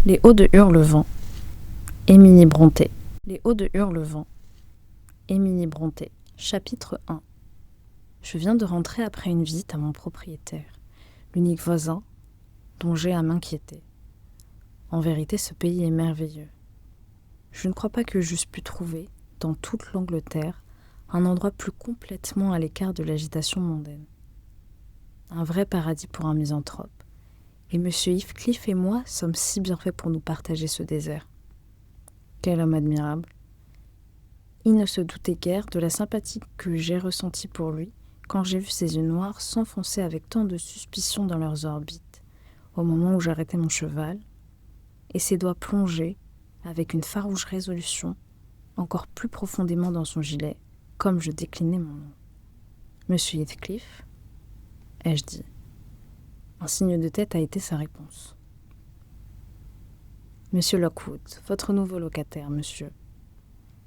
Les Hauts de Hurlevent, Émilie Brontë. Les Hauts de Hurlevent, Émilie Brontë. Chapitre 1. Je viens de rentrer après une visite à mon propriétaire, l'unique voisin dont j'ai à m'inquiéter. En vérité, ce pays est merveilleux. Je ne crois pas que j'eusse pu trouver, dans toute l'Angleterre, un endroit plus complètement à l'écart de l'agitation mondaine. Un vrai paradis pour un misanthrope. Et M. Heathcliff et moi sommes si bien faits pour nous partager ce désert. Quel homme admirable. Il ne se doutait guère de la sympathie que j'ai ressentie pour lui quand j'ai vu ses yeux noirs s'enfoncer avec tant de suspicion dans leurs orbites, au moment où j'arrêtais mon cheval, et ses doigts plongés, avec une farouche résolution, encore plus profondément dans son gilet, comme je déclinais mon nom. « Monsieur Heathcliff ?» ai-je dit. Un signe de tête a été sa réponse. « Monsieur Lockwood, votre nouveau locataire, monsieur.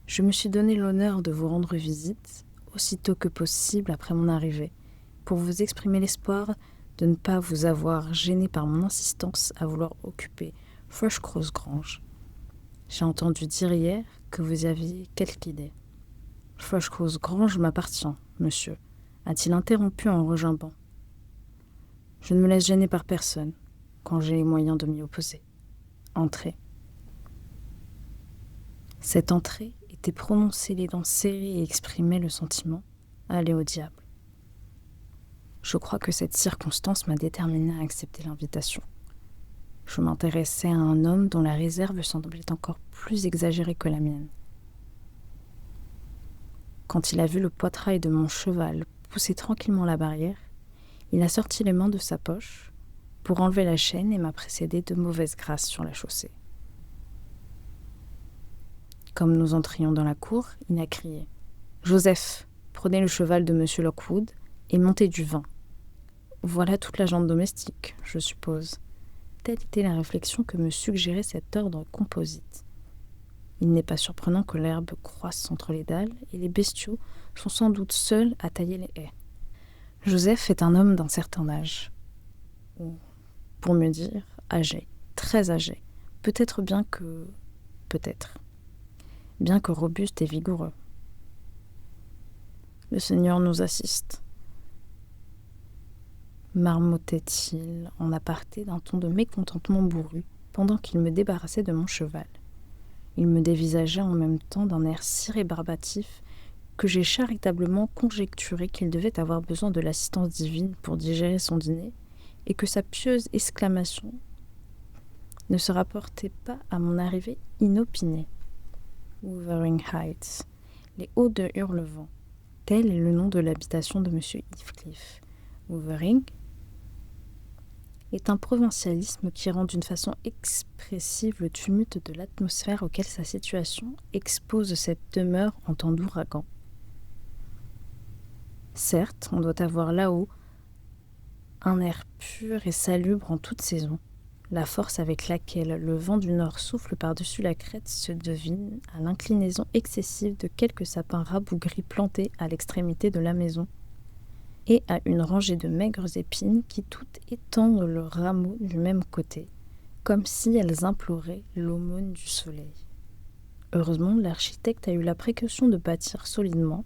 Je me suis donné l'honneur de vous rendre visite, aussitôt que possible après mon arrivée, pour vous exprimer l'espoir de ne pas vous avoir gêné par mon insistance à vouloir occuper Thrushcross Grange. J'ai entendu dire hier que vous y aviez quelque idée. Thrushcross Grange m'appartient, monsieur, a-t-il interrompu en regimbant. Je ne me laisse gêner par personne, quand j'ai les moyens de m'y opposer. Entrez. Cette entrée était prononcée les dents serrées et exprimait le sentiment « Allez au diable ». Je crois que cette circonstance m'a déterminé à accepter l'invitation. Je m'intéressais à un homme dont la réserve semblait encore plus exagérée que la mienne. Quand il a vu le poitrail de mon cheval pousser tranquillement la barrière, il a sorti les mains de sa poche pour enlever la chaîne et m'a précédé de mauvaise grâce sur la chaussée. Comme nous entrions dans la cour, il a crié « Joseph, prenez le cheval de monsieur Lockwood et montez du vin. Voilà toute la jante domestique, je suppose. » Telle était la réflexion que me suggérait cet ordre composite. Il n'est pas surprenant que l'herbe croisse entre les dalles et les bestiaux sont sans doute seuls à tailler les haies. Joseph est un homme d'un certain âge, ou, pour mieux dire, âgé, très âgé, peut-être bien que robuste et vigoureux. Le Seigneur nous assiste, marmottait-il en aparté d'un ton de mécontentement bourru pendant qu'il me débarrassait de mon cheval. Il me dévisageait en même temps d'un air si rébarbatif que j'ai charitablement conjecturé qu'il devait avoir besoin de l'assistance divine pour digérer son dîner et que sa pieuse exclamation ne se rapportait pas à mon arrivée inopinée. Wuthering Heights, les Hauts de Hurlevent, tel est le nom de l'habitation de M. Heathcliff. Wuthering est un provincialisme qui rend d'une façon expressive le tumulte de l'atmosphère auquel sa situation expose cette demeure en temps d'ouragan. Certes, on doit avoir là-haut un air pur et salubre en toute saison. La force avec laquelle le vent du nord souffle par-dessus la crête se devine à l'inclinaison excessive de quelques sapins rabougris plantés à l'extrémité de la maison et à une rangée de maigres épines qui toutes étendent leurs rameaux du même côté, comme si elles imploraient l'aumône du soleil. Heureusement, l'architecte a eu la précaution de bâtir solidement.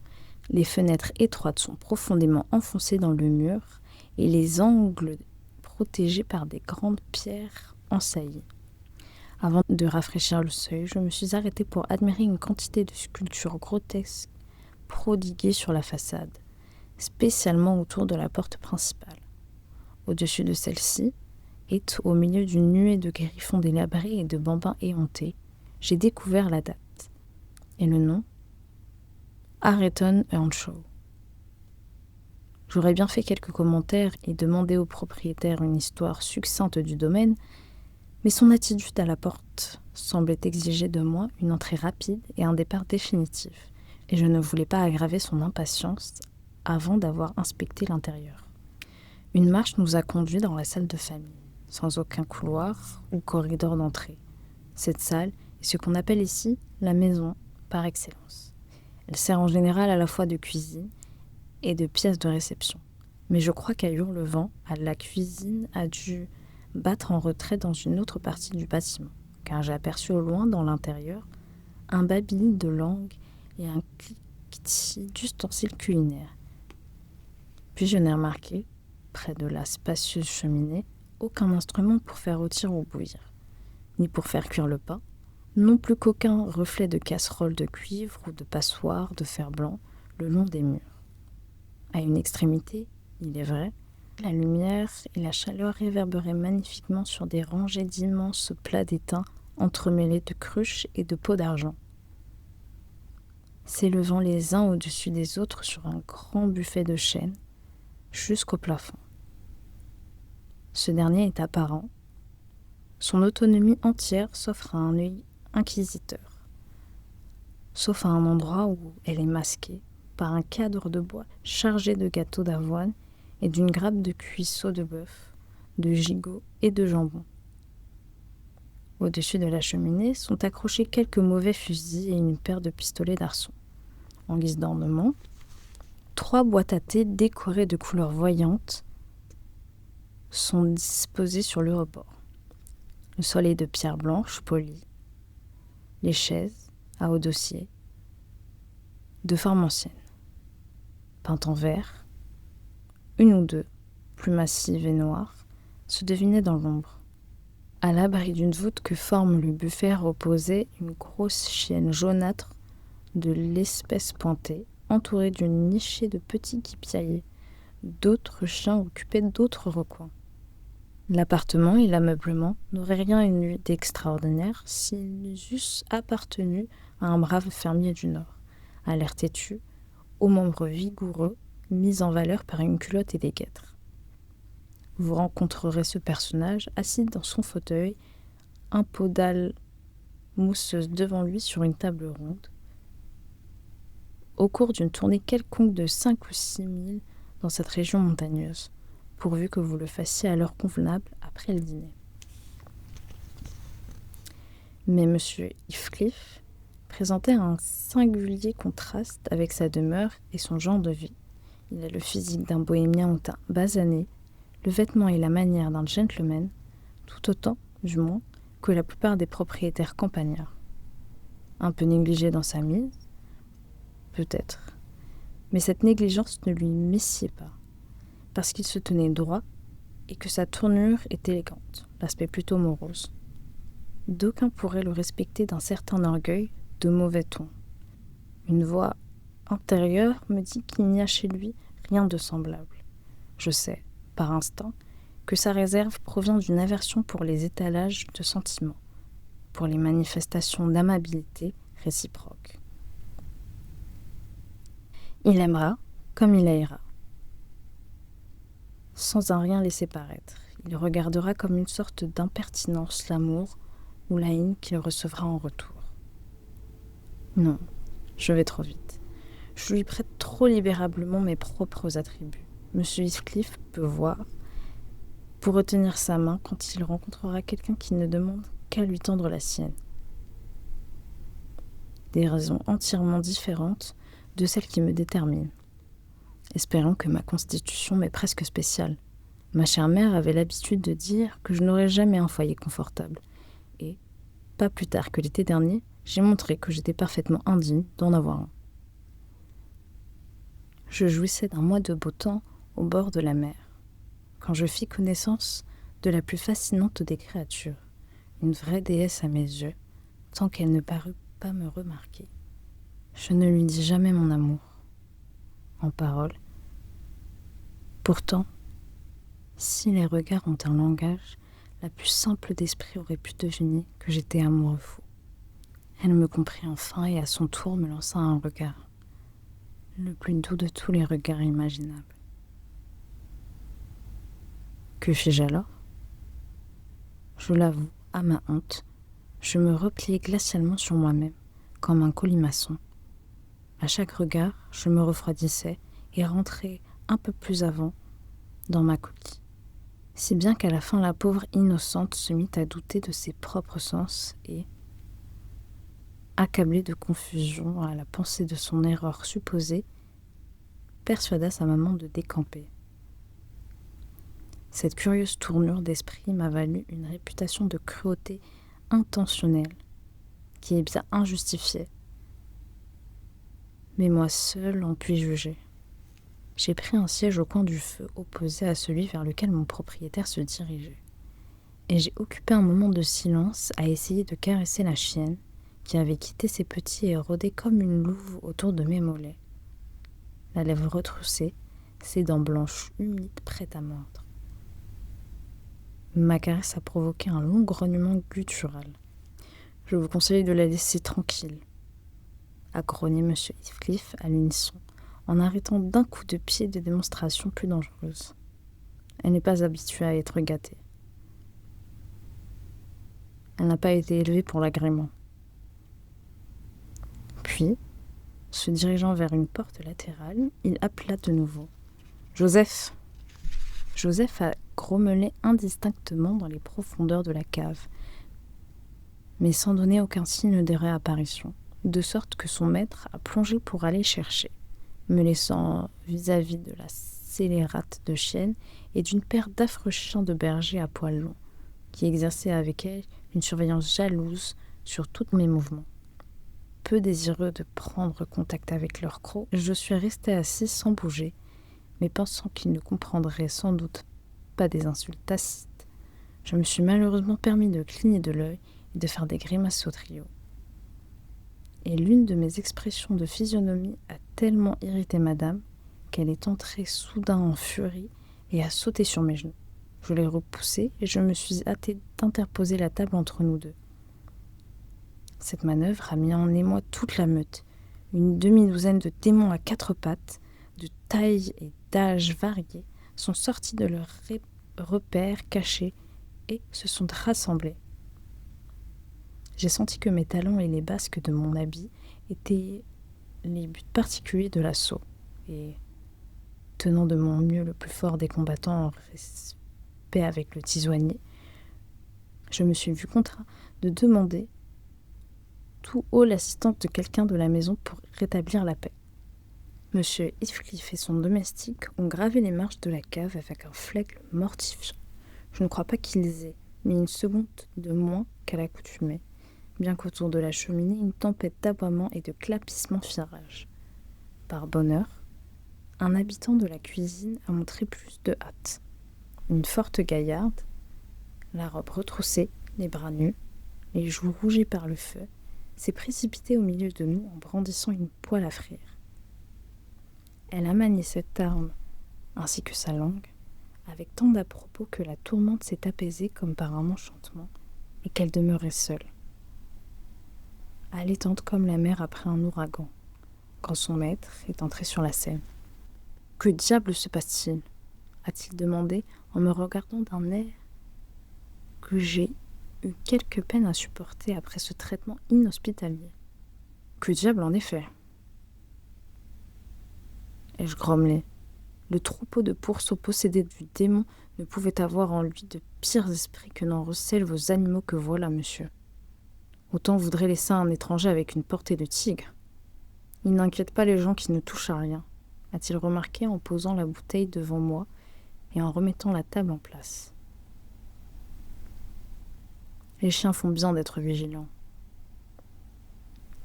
Les fenêtres étroites sont profondément enfoncées dans le mur et les angles protégés par des grandes pierres ensaillies. Avant de rafraîchir le seuil, je me suis arrêtée pour admirer une quantité de sculptures grotesques prodiguées sur la façade, spécialement autour de la porte principale. Au-dessus de celle-ci, et au milieu d'une nuée de griffons délabrés et de bambins éhontés, j'ai découvert la date et le nom Hareton Earnshaw. J'aurais bien fait quelques commentaires et demandé au propriétaire une histoire succincte du domaine, mais son attitude à la porte semblait exiger de moi une entrée rapide et un départ définitif, et je ne voulais pas aggraver son impatience avant d'avoir inspecté l'intérieur. Une marche nous a conduits dans la salle de famille, sans aucun couloir ou corridor d'entrée. Cette salle est ce qu'on appelle ici la maison par excellence. Elle sert en général à la fois de cuisine et de pièce de réception. Mais je crois qu'à Hurlevent, la cuisine a dû battre en retraite dans une autre partie du bâtiment. car j'ai aperçu au loin, dans l'intérieur, un babil de langue et un cliquetis d'ustensiles culinaires. Puis je n'ai remarqué, près de la spacieuse cheminée, aucun instrument pour faire rôtir ou bouillir, ni pour faire cuire le pain, non plus qu'aucun reflet de casserole de cuivre ou de passoire de fer blanc le long des murs. À une extrémité, il est vrai, la lumière et la chaleur réverbéraient magnifiquement sur des rangées d'immenses plats d'étain entremêlés de cruches et de pots d'argent, s'élevant les uns au-dessus des autres sur un grand buffet de chêne jusqu'au plafond. Ce dernier est apparent, son autonomie entière s'offre à un œil inquisiteur, sauf à un endroit où elle est masquée par un cadre de bois chargé de gâteaux d'avoine et d'une grappe de cuisseaux de bœuf, de gigot et de jambon. Au-dessus de la cheminée sont accrochés quelques mauvais fusils et une paire de pistolets d'arçon. En guise d'ornement, 3 boîtes à thé décorées de couleurs voyantes sont disposées sur le rebord. Le sol est de pierre blanche polie. Les chaises, à haut dossier, de forme ancienne, peintes en vert, une ou deux, plus massives et noires, se devinaient dans l'ombre. À l'abri d'une voûte que forme le buffet reposait une grosse chienne jaunâtre de l'espèce pointée, entourée d'une nichée de petits qui piaillaient. D'autres chiens occupaient d'autres recoins. L'appartement et l'ameublement n'auraient rien eu d'extraordinaire s'ils eussent appartenu à un brave fermier du Nord, à l'air têtu, aux membres vigoureux, mis en valeur par une culotte et des guêtres. Vous rencontrerez ce personnage assis dans son fauteuil, un pot d'âle mousseuse devant lui sur une table ronde, au cours d'une tournée quelconque de 5 ou 6 milles dans cette région montagneuse, pourvu que vous le fassiez à l'heure convenable après le dîner. Mais M. Heathcliff présentait un singulier contraste avec sa demeure et son genre de vie. Il a le physique d'un bohémien au teint basané, le vêtement et la manière d'un gentleman, tout autant, du moins, que la plupart des propriétaires campagnards. Un peu négligé dans sa mise, peut-être, mais cette négligence ne lui messiait pas, parce qu'il se tenait droit et que sa tournure est élégante, l'aspect plutôt morose. D'aucuns pourraient le respecter d'un certain orgueil, de mauvais ton. Une voix intérieure me dit qu'il n'y a chez lui rien de semblable. Je sais, par instinct, que sa réserve provient d'une aversion pour les étalages de sentiments, pour les manifestations d'amabilité réciproque. Il aimera comme il haïra, sans un rien laisser paraître. Il regardera comme une sorte d'impertinence l'amour ou la haine qu'il recevra en retour. Non, je vais trop vite. Je lui prête trop libérablement mes propres attributs. Monsieur Heathcliff peut voir, pour retenir sa main quand il rencontrera quelqu'un qui ne demande qu'à lui tendre la sienne. Des raisons entièrement différentes de celles qui me déterminent. Espérons que ma constitution m'est presque spéciale. Ma chère mère avait l'habitude de dire que je n'aurais jamais un foyer confortable. Et, pas plus tard que l'été dernier, j'ai montré que j'étais parfaitement indigne d'en avoir un. Je jouissais d'un mois de beau temps au bord de la mer, quand je fis connaissance de la plus fascinante des créatures, une vraie déesse à mes yeux, tant qu'elle ne parut pas me remarquer. Je ne lui dis jamais mon amour, en parole. Pourtant, si les regards ont un langage, la plus simple d'esprit aurait pu deviner que j'étais amoureux fou. Elle me comprit enfin et à son tour me lança un regard, le plus doux de tous les regards imaginables. Que fis-je alors ? Je l'avoue, à ma honte, je me repliai glacialement sur moi-même, comme un colimaçon. À chaque regard, je me refroidissais et rentrais un peu plus avant dans ma coquille. Si bien qu'à la fin, la pauvre innocente se mit à douter de ses propres sens et, accablée de confusion à la pensée de son erreur supposée, persuada sa maman de décamper. Cette curieuse tournure d'esprit m'a valu une réputation de cruauté intentionnel, qui est bien injustifié. Mais moi seule en puis juger. J'ai pris un siège au coin du feu opposé à celui vers lequel mon propriétaire se dirigeait. Et j'ai occupé un moment de silence à essayer de caresser la chienne qui avait quitté ses petits et rôdait comme une louve autour de mes mollets. La lèvre retroussée, ses dents blanches humides prêtes à mordre. Ma caresse a provoqué un long grognement guttural. « Je vous conseille de la laisser tranquille », a grogné M. Heathcliff à l'unisson, en arrêtant d'un coup de pied des démonstrations plus dangereuses. Elle n'est pas habituée à être gâtée. Elle n'a pas été élevée pour l'agrément. Puis, se dirigeant vers une porte latérale, il appela de nouveau. « Joseph !» Joseph a grommelé indistinctement dans les profondeurs de la cave, mais sans donner aucun signe de réapparition, de sorte que son maître a plongé pour aller chercher, me laissant vis-à-vis de la scélérate de chienne et d'une paire d'affreux chiens de berger à poils longs, qui exerçaient avec elle une surveillance jalouse sur tous mes mouvements. Peu désireux de prendre contact avec leur croc, je suis resté assis sans bouger, mais pensant qu'ils ne comprendraient sans doute pas des insultes tacites, je me suis malheureusement permis de cligner de l'œil et de faire des grimaces au trio. Et l'une de mes expressions de physionomie a tellement irrité madame qu'elle est entrée soudain en furie et a sauté sur mes genoux. Je l'ai repoussée et je me suis hâtée d'interposer la table entre nous deux. Cette manœuvre a mis en émoi toute la meute. Une demi-douzaine de démons à quatre pattes, de tailles et d'âges variés, sont sortis de leurs repères cachés et se sont rassemblés. J'ai senti que mes talons et les basques de mon habit étaient les buts particuliers de l'assaut, et, tenant de mon mieux le plus fort des combattants en respect avec le tisonnier, je me suis vu contraint de demander tout haut l'assistance de quelqu'un de la maison pour rétablir la paix. Monsieur Heathcliff et son domestique ont gravé les marches de la cave avec un flegme mortifiant. Je ne crois pas qu'ils aient mis une seconde de moins qu'à l'accoutumée, bien qu'autour de la cheminée une tempête d'aboiements et de clapissements fit rage. Par bonheur, un habitant de la cuisine a montré plus de hâte. Une forte gaillarde, la robe retroussée, les bras nus, les joues rougies par le feu, s'est précipitée au milieu de nous en brandissant une poêle à frire. Elle a manié cette arme, ainsi que sa langue, avec tant d'à-propos que la tourmente s'est apaisée comme par un enchantement, et qu'elle demeurait seule, allaitante comme la mer après un ouragan, quand son maître est entré sur la scène. « Que diable se passe-t-il » a-t-il demandé en me regardant d'un air que j'ai eu quelque peine à supporter après ce traitement inhospitalier. « Que diable en effet » ai-je grommelé. Le troupeau de pourceaux possédés du démon ne pouvait avoir en lui de pires esprits que n'en recèlent vos animaux que voilà, monsieur. Autant voudrait laisser un étranger avec une portée de tigre. Il n'inquiète pas les gens qui ne touchent à rien, a-t-il remarqué en posant la bouteille devant moi et en remettant la table en place. Les chiens font bien d'être vigilants.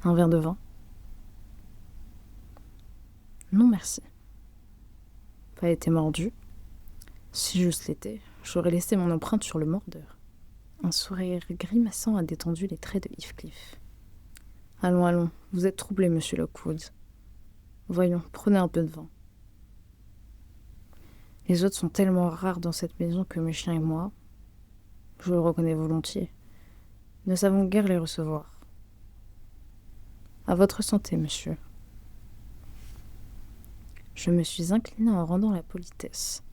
Un verre de vin ? Non, merci. Pas été mordu. Si j'eusse l'été, j'aurais laissé mon empreinte sur le mordeur. Un sourire grimaçant a détendu les traits de Heathcliff. Allons, allons, vous êtes troublé, monsieur Lockwood. Voyons, prenez un peu de vin. Les autres sont tellement rares dans cette maison que mes chiens et moi, je le reconnais volontiers, ne savons guère les recevoir. À votre santé, monsieur. Je me suis inclinée en rendant la politesse.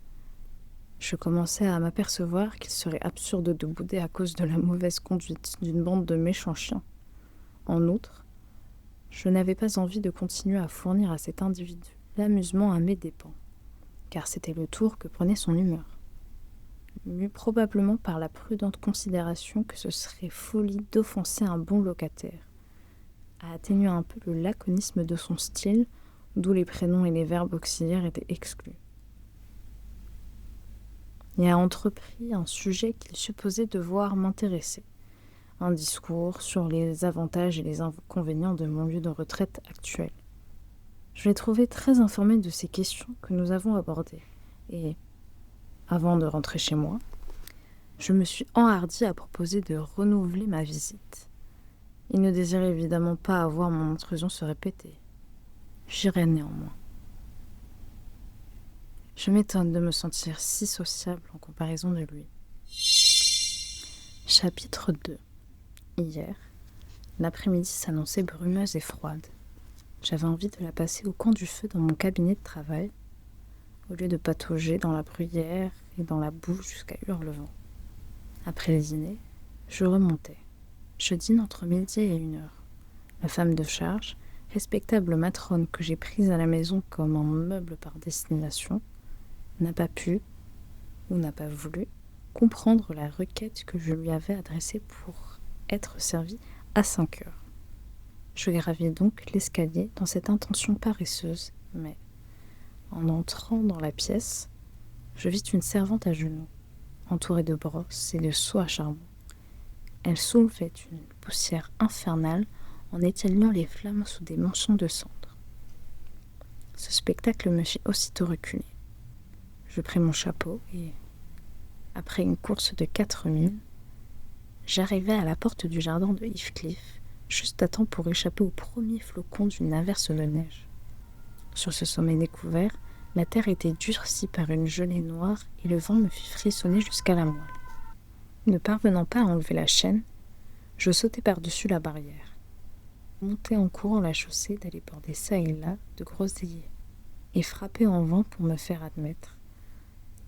Je commençais à m'apercevoir qu'il serait absurde de bouder à cause de la mauvaise conduite d'une bande de méchants chiens. En outre, je n'avais pas envie de continuer à fournir à cet individu l'amusement à mes dépens, car c'était le tour que prenait son humeur. Mû probablement par la prudente considération que ce serait folie d'offenser un bon locataire, a atténué un peu le laconisme de son style, d'où les prénoms et les verbes auxiliaires étaient exclus. Il a entrepris un sujet qu'il supposait devoir m'intéresser, un discours sur les avantages et les inconvénients de mon lieu de retraite actuel. Je l'ai trouvé très informé de ces questions que nous avons abordées. Et, avant de rentrer chez moi, je me suis enhardie à proposer de renouveler ma visite. Il ne désirait évidemment pas avoir mon intrusion se répéter. J'irai néanmoins. Je m'étonne de me sentir si sociable en comparaison de lui. Chapitre 2. Hier, l'après-midi s'annonçait brumeuse et froide. J'avais envie de la passer au coin du feu dans mon cabinet de travail, au lieu de patauger dans la bruyère et dans la boue jusqu'à Hurlevent. Après le dîner, je remontais. Je dîne entre midi et 1h. La femme de charge, respectable matrone que j'ai prise à la maison comme un meuble par destination, n'a pas pu, ou n'a pas voulu, comprendre la requête que je lui avais adressée pour être servie à 5h. Je gravis donc l'escalier dans cette intention paresseuse, mais, en entrant dans la pièce, je vis une servante à genoux, entourée de brosses et de seaux à charbon. Elle soulevait une poussière infernale en éteignant les flammes sous des manchons de cendre. Ce spectacle me fit aussitôt reculer. Je pris mon chapeau et, après une course de 4 milles, j'arrivai à la porte du jardin de Heathcliff, juste à temps pour échapper au premier flocon d'une averse de neige. Sur ce sommet découvert, la terre était durcie par une gelée noire et le vent me fit frissonner jusqu'à la moelle. Ne parvenant pas à enlever la chaîne, je sautai par-dessus la barrière, montai en courant la chaussée d'aller border çà et là de groseilliers, et frappai en vain pour me faire admettre,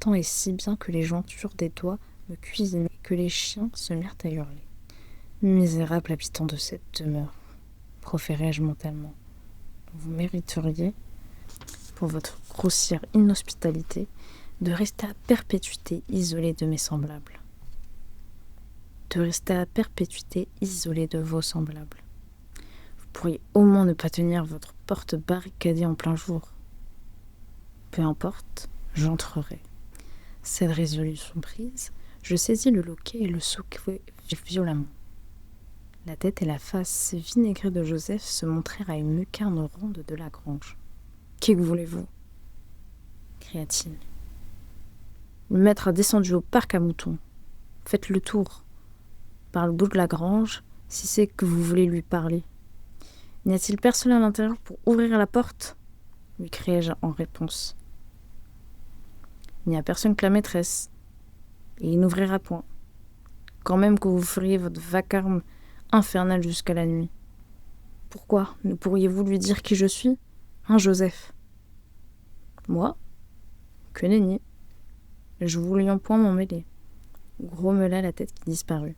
tant et si bien que les jointures des doigts me cuisinaient et que les chiens se mirent à hurler. Misérable habitant de cette demeure, proférai-je mentalement, vous mériteriez, pour votre grossière inhospitalité, de rester à perpétuité isolé de mes semblables. De rester à perpétuité isolé de vos semblables. Vous pourriez au moins ne pas tenir votre porte barricadée en plein jour. Peu importe, j'entrerai. Cette résolution prise, je saisis le loquet et le secouai violemment. La tête et la face vinaigrée de Joseph se montrèrent à une lucarne ronde de la grange. « Que voulez-vous » cria-t-il. « Le maître a descendu au parc à moutons. Faites le tour, par le bout de la grange, si c'est que vous voulez lui parler. N'y a-t-il personne à l'intérieur pour ouvrir la porte » lui criai-je en réponse. « Il n'y a personne que la maîtresse, et il n'ouvrira point, quand même que vous feriez votre vacarme infernal jusqu'à la nuit. Pourquoi ne pourriez-vous lui dire qui je suis, hein, Joseph ? Moi ? Que nenni. Je voulions point m'en mêler. » Grommela la tête qui disparut.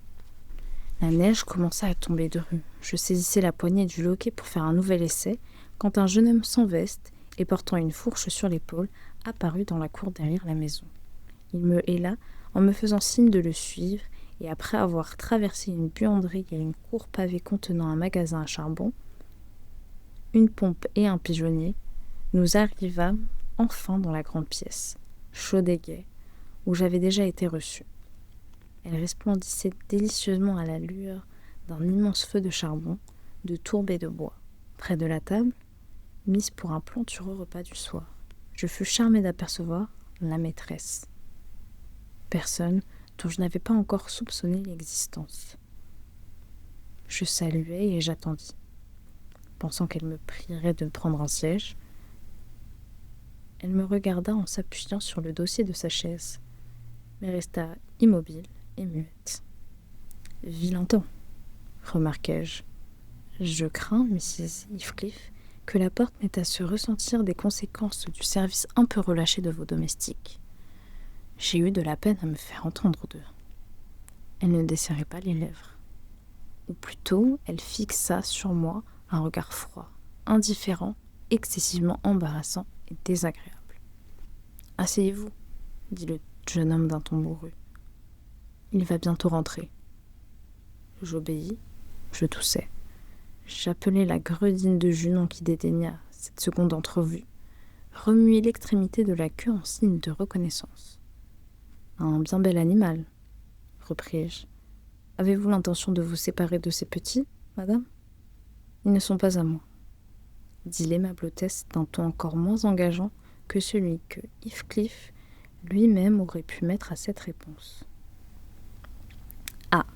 La neige commença à tomber de rue. Je saisissais la poignée du loquet pour faire un nouvel essai, quand un jeune homme sans veste et portant une fourche sur l'épaule apparut dans la cour derrière la maison. Il me héla en me faisant signe de le suivre, et après avoir traversé une buanderie et une cour pavée contenant un magasin à charbon, une pompe et un pigeonnier, nous arrivâmes enfin dans la grande pièce, chaude et gaie, où j'avais déjà été reçu. Elle resplendissait délicieusement à la lueur d'un immense feu de charbon, de tourbe et de bois. Près de la table, mise pour un plantureux repas du soir, je fus charmé d'apercevoir la maîtresse. Personne dont je n'avais pas encore soupçonné l'existence. Je saluai et j'attendis, pensant qu'elle me prierait de prendre un siège. Elle me regarda en s'appuyant sur le dossier de sa chaise, mais resta immobile et muette. « Vilain temps, remarquai-je. Je crains, Mrs. Heathcliff, que la porte n'ait à se ressentir des conséquences du service un peu relâché de vos domestiques. J'ai eu de la peine à me faire entendre d'eux. » Elle ne desserrait pas les lèvres. Ou plutôt, elle fixa sur moi un regard froid, indifférent, excessivement embarrassant et désagréable. « Asseyez-vous, » dit le jeune homme d'un ton bourru. « Il va bientôt rentrer. » J'obéis, je toussais. J'appelai la gredine de Junon qui dédaigna cette seconde entrevue, remuai l'extrémité de la queue en signe de reconnaissance. « Un bien bel animal, repris-je. Avez-vous l'intention de vous séparer de ces petits, madame ? Ils ne sont pas à moi, dit l'aimable hôtesse d'un ton encore moins engageant que celui que Heathcliff lui-même aurait pu mettre à cette réponse. Ah,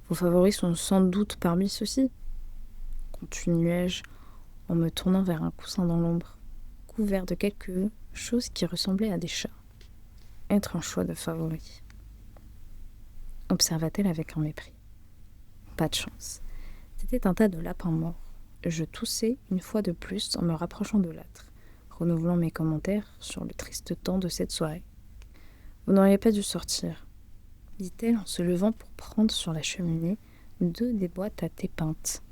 vos favoris sont sans doute parmi ceux-ci, continuai-je en me tournant vers un coussin dans l'ombre, couvert de quelque chose qui ressemblait à des chats. Être un choix de favoris, observa-t-elle avec un mépris. Pas de chance. C'était un tas de lapins morts. Je toussai une fois de plus en me rapprochant de l'âtre, renouvelant mes commentaires sur le triste temps de cette soirée. Vous n'auriez pas dû sortir, dit-elle en se levant pour prendre sur la cheminée 2 des boîtes à thé peintes.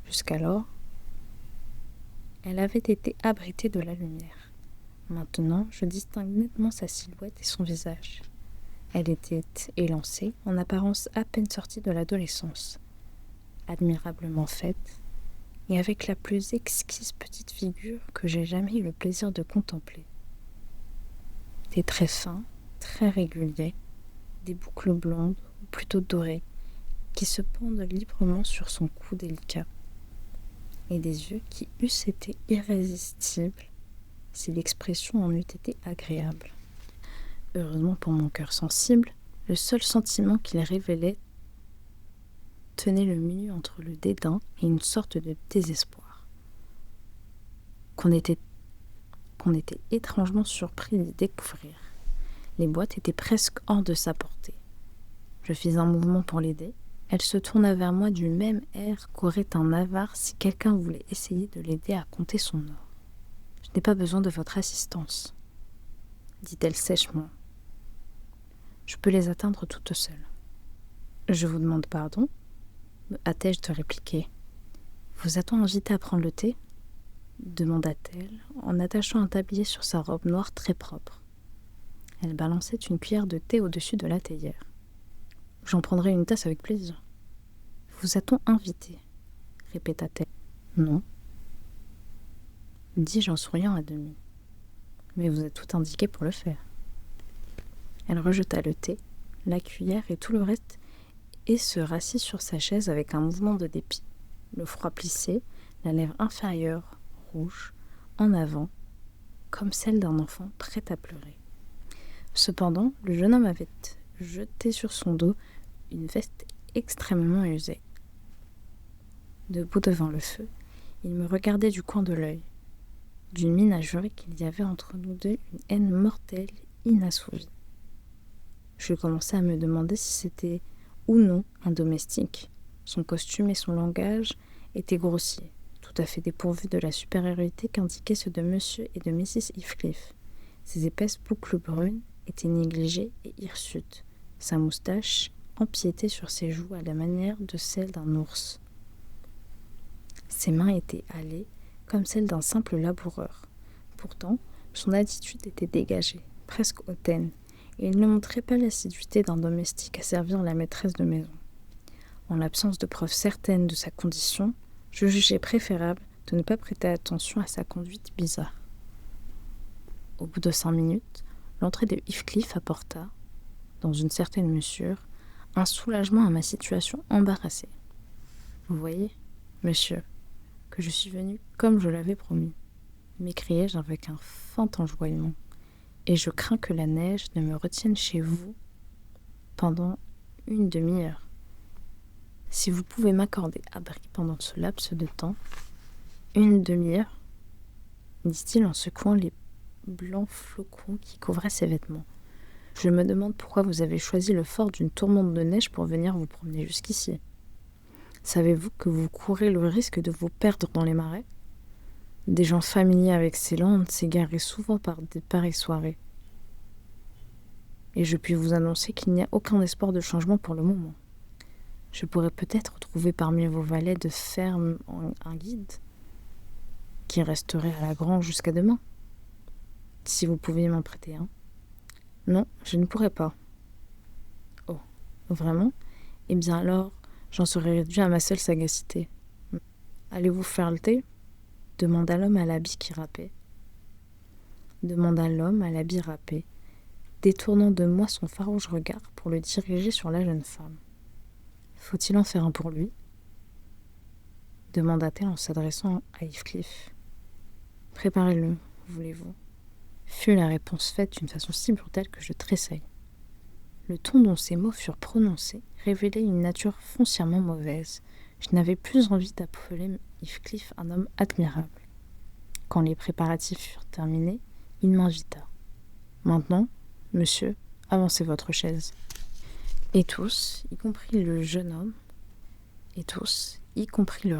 Jusqu'alors, elle avait été abritée de la lumière. Maintenant, je distingue nettement sa silhouette et son visage. Elle était élancée, en apparence à peine sortie de l'adolescence, admirablement faite, et avec la plus exquise petite figure que j'ai jamais eu le plaisir de contempler. Des traits fins, très réguliers, des boucles blondes, ou plutôt dorées, qui se pendent librement sur son cou délicat, et des yeux qui eussent été irrésistibles si l'expression en eût été agréable. Heureusement pour mon cœur sensible, le seul sentiment qu'il révélait tenait le milieu entre le dédain et une sorte de désespoir, qu'on était étrangement surpris d'y découvrir. Les boîtes étaient presque hors de sa portée. Je fis un mouvement pour l'aider. Elle se tourna vers moi du même air qu'aurait un avare si quelqu'un voulait essayer de l'aider à compter son or. « Je n'ai pas besoin de votre assistance, » dit-elle sèchement. « Je peux les atteindre toute seule. »« Je vous demande pardon, » me hâtai-je de répliquer. « Vous a-t-on invité à prendre le thé ?» demanda-t-elle en attachant un tablier sur sa robe noire très propre. Elle balançait une cuillère de thé au-dessus de la théière. « J'en prendrai une tasse avec plaisir. »« Vous a-t-on invité ?» répéta-t-elle. « Non, » dis-je en souriant à demi. « Mais vous êtes tout indiqué pour le faire. » Elle rejeta le thé, la cuillère et tout le reste et se rassit sur sa chaise avec un mouvement de dépit, le front plissé, la lèvre inférieure rouge, en avant, comme celle d'un enfant prêt à pleurer. Cependant, le jeune homme avait jeté sur son dos une veste extrêmement usée. Debout devant le feu, il me regardait du coin de l'œil, d'une mine à jurer qu'il y avait entre nous deux une haine mortelle inassouvie. Je commençais à me demander si c'était ou non un domestique. Son costume et son langage étaient grossiers, tout à fait dépourvus de la supériorité qu'indiquaient ceux de Monsieur et de Mrs. Heathcliff. Ses épaisses boucles brunes étaient négligées et hirsutes. Sa moustache empiétait sur ses joues à la manière de celle d'un ours. Ses mains étaient hâlées comme celles d'un simple laboureur. Pourtant, son attitude était dégagée, presque hautaine, et il ne montrait pas l'assiduité d'un domestique à servir la maîtresse de maison. En l'absence de preuves certaines de sa condition, je jugeais préférable de ne pas prêter attention à sa conduite bizarre. Au bout de 5 minutes, l'entrée de Heathcliff apporta, dans une certaine mesure, un soulagement à ma situation embarrassée. « Vous voyez, monsieur, que je suis venu comme je l'avais promis, » m'écriai-je avec un fin enjoiement, « et je crains que la neige ne me retienne chez vous pendant une demi-heure. Si vous pouvez m'accorder abri pendant ce laps de temps, une demi-heure, » dit-il en secouant les blancs flocons qui couvraient ses vêtements. « Je me demande pourquoi vous avez choisi le fort d'une tourmente de neige pour venir vous promener jusqu'ici. Savez-vous que vous courez le risque de vous perdre dans les marais ? Des gens familiers avec ces landes s'égaraient souvent par de pareilles soirées. Et je puis vous annoncer qu'il n'y a aucun espoir de changement pour le moment. Je pourrais peut-être trouver parmi vos valets de ferme un guide qui resterait à la grange jusqu'à demain, si vous pouviez m'en prêter un. Non, je ne pourrais pas. Oh, vraiment ? Eh bien alors, j'en serais réduit à ma seule sagacité. Allez-vous faire le thé ? Demanda l'homme à l'habit râpé, détournant de moi son farouche regard pour le diriger sur la jeune femme. Faut-il en faire un pour lui ? Demanda-t-elle en s'adressant à Heathcliff. Préparez-le, voulez-vous ? Fut la réponse faite d'une façon si brutale que je tressaillis. Le ton dont ces mots furent prononcés révélait une nature foncièrement mauvaise. Je n'avais plus envie d'appeler Heathcliff un homme admirable. Quand les préparatifs furent terminés, il m'invita. Maintenant, monsieur, avancez votre chaise. Et tous, y compris le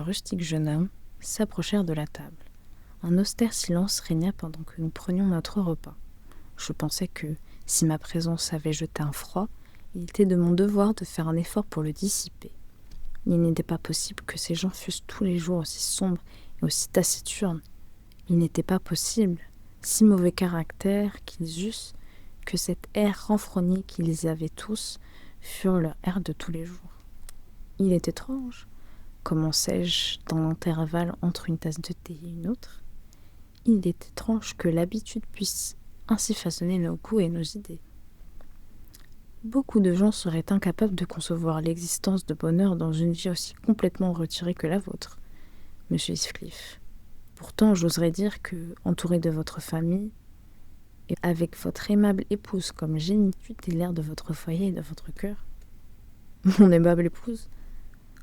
rustique jeune homme, s'approchèrent de la table. Un austère silence régna pendant que nous prenions notre repas. Je pensais que, si ma présence avait jeté un froid, il était de mon devoir de faire un effort pour le dissiper. Il n'était pas possible que ces gens fussent tous les jours aussi sombres et aussi taciturnes. Il n'était pas possible, si mauvais caractère qu'ils eussent, que cet air renfrogné qu'ils avaient tous fût leur air de tous les jours. Il est étrange, commençai-je dans l'intervalle entre une tasse de thé et une autre, il est étrange que l'habitude puisse ainsi façonner nos goûts et nos idées. Beaucoup de gens seraient incapables de concevoir l'existence de bonheur dans une vie aussi complètement retirée que la vôtre, monsieur Heathcliff. Pourtant, j'oserais dire que, entouré de votre famille, et avec votre aimable épouse comme génie tutélaire de votre foyer et de votre cœur. Mon aimable épouse ?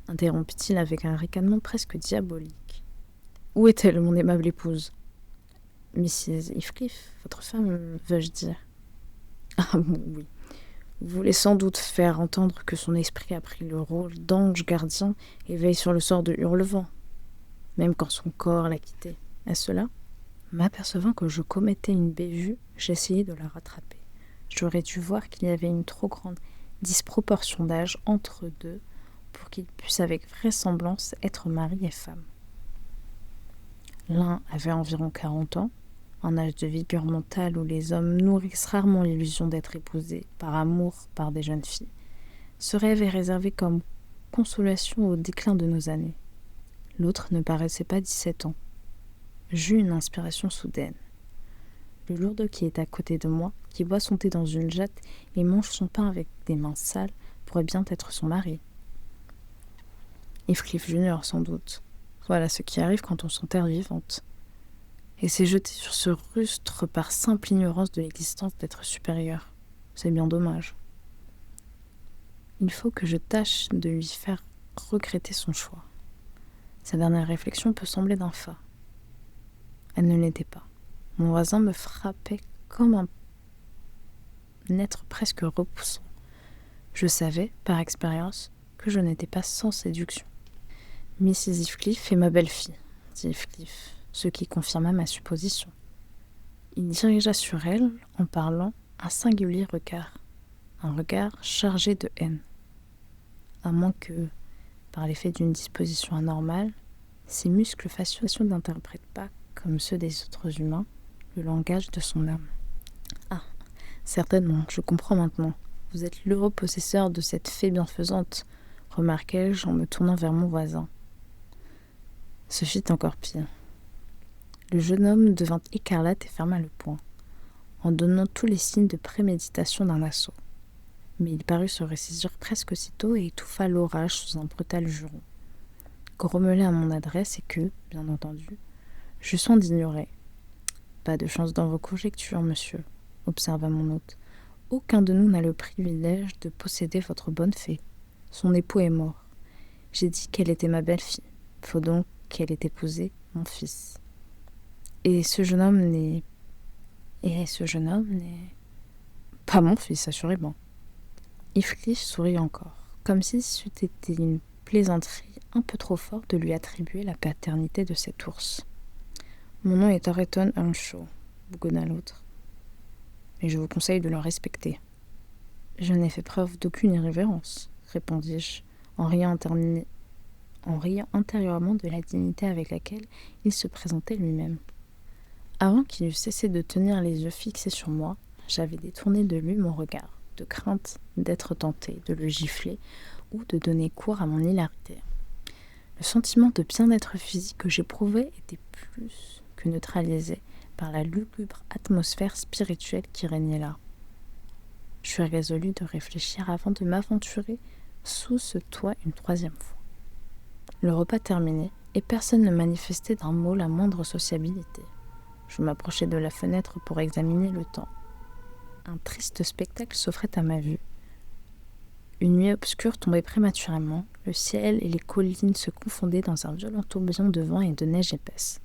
Interrompit-il avec un ricanement presque diabolique. Où est-elle, mon aimable épouse ? Mrs. Heathcliff, votre femme, veux-je dire. Ah oui. Vous voulez sans doute faire entendre que son esprit a pris le rôle d'ange gardien et veille sur le sort de Hurlevent, même quand son corps l'a quitté. Est-ce cela ? M'apercevant que je commettais une bévue, j'essayai de la rattraper. J'aurais dû voir qu'il y avait une trop grande disproportion d'âge entre eux deux pour qu'ils puissent avec vraisemblance être mari et femme. L'un avait environ 40 ans, un âge de vigueur mentale où les hommes nourrissent rarement l'illusion d'être épousés par amour par des jeunes filles. Ce rêve est réservé comme consolation au déclin de nos années. L'autre ne paraissait pas 17 ans. J'eus une inspiration soudaine. Le lourdeau qui est à côté de moi, qui boit son thé dans une jatte et mange son pain avec des mains sales, pourrait bien être son mari. Heathcliff Junior, sans doute. Voilà ce qui arrive quand on s'enterre vivante. Et s'est jeté sur ce rustre par simple ignorance de l'existence d'être supérieur. C'est bien dommage. Il faut que je tâche de lui faire regretter son choix. Sa dernière réflexion peut sembler d'un fa. Elle ne l'était pas. Mon voisin me frappait comme un être presque repoussant. Je savais, par expérience, que je n'étais pas sans séduction. Mrs. Heathcliff est ma belle-fille, dit Heathcliff, ce qui confirma ma supposition. Il dirigea sur elle, en parlant, un singulier regard, un regard chargé de haine. À moins que, par l'effet d'une disposition anormale, ses muscles faciaux n'interprètent pas, comme ceux des autres humains, le langage de son âme. Ah, certainement, je comprends maintenant. Vous êtes l'heureux possesseur de cette fée bienfaisante, remarquai-je en me tournant vers mon voisin. Ce fit encore pire. Le jeune homme devint écarlate et ferma le poing, en donnant tous les signes de préméditation d'un assaut. Mais il parut se ressaisir presque aussitôt et étouffa l'orage sous un brutal juron. Grommelé à mon adresse et que, bien entendu, je sens d'ignorer. Pas de chance dans vos conjectures, monsieur, observa mon hôte. Aucun de nous n'a le privilège de posséder votre bonne fée. Son époux est mort. J'ai dit qu'elle était ma belle-fille. Faut donc qu'elle ait épousé mon fils. Et ce jeune homme n'est pas mon fils, assurément. Heathcliff sourit encore, comme si c'eût été une plaisanterie un peu trop forte de lui attribuer la paternité de cet ours. Mon nom est Thornton Earnshaw, bougonna l'autre, mais je vous conseille de le respecter. Je n'ai fait preuve d'aucune irrévérence, répondis-je, en riant intérieurement de la dignité avec laquelle il se présentait lui-même. Avant qu'il eût cessé de tenir les yeux fixés sur moi, j'avais détourné de lui mon regard, de crainte d'être tenté de le gifler ou de donner cours à mon hilarité. Le sentiment de bien-être physique que j'éprouvais était plus que neutralisé par la lugubre atmosphère spirituelle qui régnait là. Je suis résolu de réfléchir avant de m'aventurer sous ce toit une troisième fois. Le repas terminé, et personne ne manifestait d'un mot la moindre sociabilité. Je m'approchai de la fenêtre pour examiner le temps. Un triste spectacle s'offrait à ma vue. Une nuit obscure tombait prématurément, le ciel et les collines se confondaient dans un violent tourbillon de vent et de neige épaisse.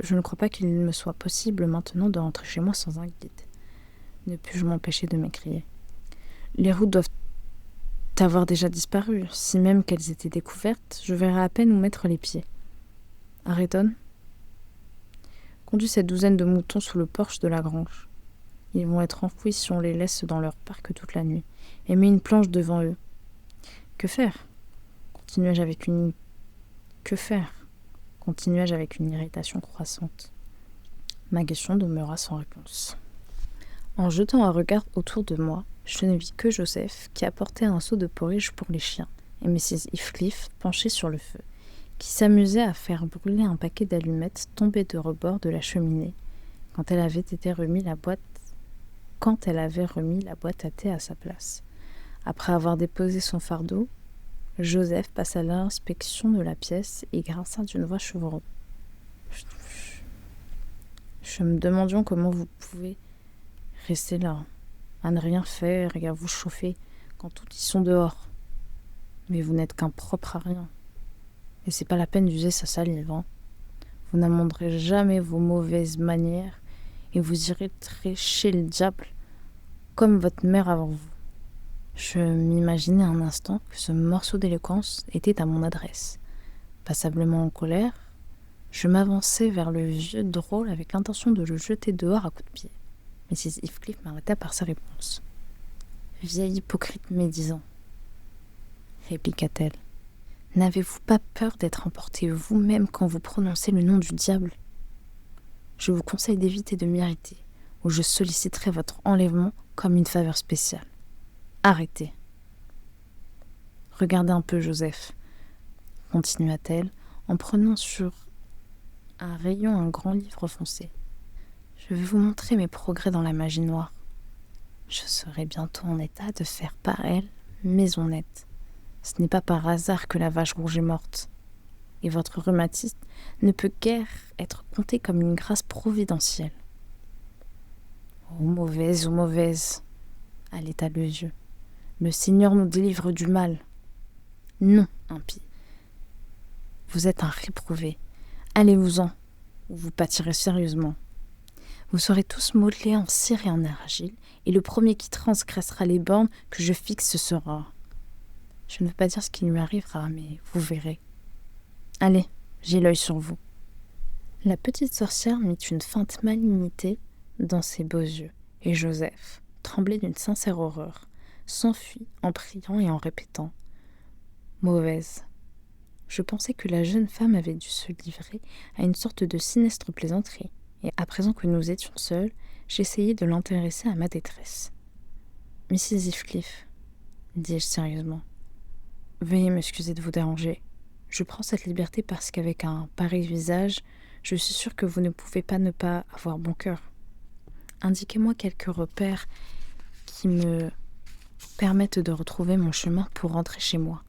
Je ne crois pas qu'il me soit possible maintenant de rentrer chez moi sans un guide. Ne pus-je m'empêcher de m'écrier. Les routes doivent avoir déjà disparu. Si même qu'elles étaient découvertes, je verrais à peine où mettre les pieds. Ayrton conduis cette douzaine de moutons sous le porche de la grange. Ils vont être enfouis si on les laisse dans leur parc toute la nuit, et mets une planche devant eux. Que faire continuai-je avec une irritation croissante. Ma question demeura sans réponse. En jetant un regard autour de moi, je ne vis que Joseph qui apportait un seau de porridge pour les chiens, et Mrs. Heathcliff penchée sur le feu, qui s'amusait à faire brûler un paquet d'allumettes tombé de rebord de la cheminée quand elle avait remis la boîte à thé à sa place. Après avoir déposé son fardeau, Joseph passa l'inspection de la pièce et grinça d'une voix chevronnée. Je me demandions comment vous pouvez rester là, à ne rien faire et à vous chauffer quand tous y sont dehors. Mais vous n'êtes qu'impropre à rien. Et c'est pas la peine d'user sa salive, hein. Vous n'amènerez jamais vos mauvaises manières et vous irez chez le diable comme votre mère avant vous. Je m'imaginais un instant que ce morceau d'éloquence était à mon adresse. Passablement en colère, je m'avançai vers le vieux drôle avec l'intention de le jeter dehors à coups de pied. Mrs. Heathcliff m'arrêta par sa réponse. « Vieil hypocrite médisant, répliqua-t-elle. N'avez-vous pas peur d'être emporté vous-même quand vous prononcez le nom du diable? Je vous conseille d'éviter de m'irriter, ou je solliciterai votre enlèvement comme une faveur spéciale. Arrêtez. Regardez un peu, Joseph, continua-t-elle, en prenant sur un rayon un grand livre foncé. Je vais vous montrer mes progrès dans la magie noire. Je serai bientôt en état de faire par elle maison nette. Ce n'est pas par hasard que la vache rouge est morte. Et votre rhumatisme ne peut guère être compté comme une grâce providentielle. Oh mauvaise, allaita le vieux. Le Seigneur nous délivre du mal. Non, impie. Vous êtes un réprouvé. Allez-vous-en, ou vous pâtirez sérieusement. Vous serez tous modelés en cire et en argile, et le premier qui transgressera les bornes que je fixe ce sera. Je ne veux pas dire ce qui lui arrivera, mais vous verrez. Allez, j'ai l'œil sur vous. La petite sorcière mit une feinte malignité dans ses beaux yeux, et Joseph, tremblé d'une sincère horreur, s'enfuit en priant et en répétant « Mauvaise ». Je pensais que la jeune femme avait dû se livrer à une sorte de sinistre plaisanterie, et à présent que nous étions seuls, j'essayai de l'intéresser à ma détresse. « Mrs. Heathcliff, dis-je sérieusement, veuillez m'excuser de vous déranger. Je prends cette liberté parce qu'avec un pareil visage, je suis sûre que vous ne pouvez pas ne pas avoir bon cœur. Indiquez-moi quelques repères qui me permettent de retrouver mon chemin pour rentrer chez moi.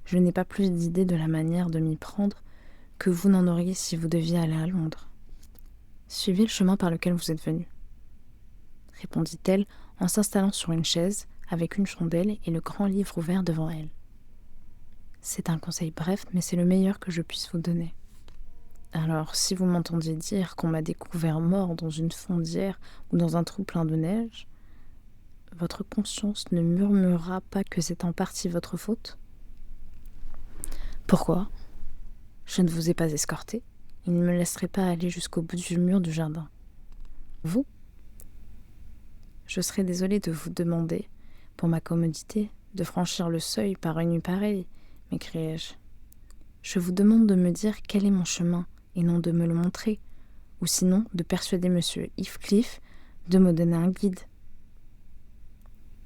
Je n'ai pas plus d'idée de la manière de m'y prendre que vous n'en auriez si vous deviez aller à Londres. Suivez le chemin par lequel vous êtes venu, répondit-elle en s'installant sur une chaise avec une chandelle et le grand livre ouvert devant elle. C'est un conseil bref, mais c'est le meilleur que je puisse vous donner. Alors, si vous m'entendiez dire qu'on m'a découvert mort dans une fondière ou dans un trou plein de neige, votre conscience ne murmurera pas que c'est en partie votre faute? Pourquoi? Je ne vous ai pas escorté. Il ne me laisserait pas aller jusqu'au bout du mur du jardin. Vous? Je serais désolée de vous demander, pour ma commodité, de franchir le seuil par une nuit pareille, m'écriai-je. Je vous demande de me dire quel est mon chemin, et non de me le montrer, ou sinon de persuader monsieur Heathcliff de me donner un guide.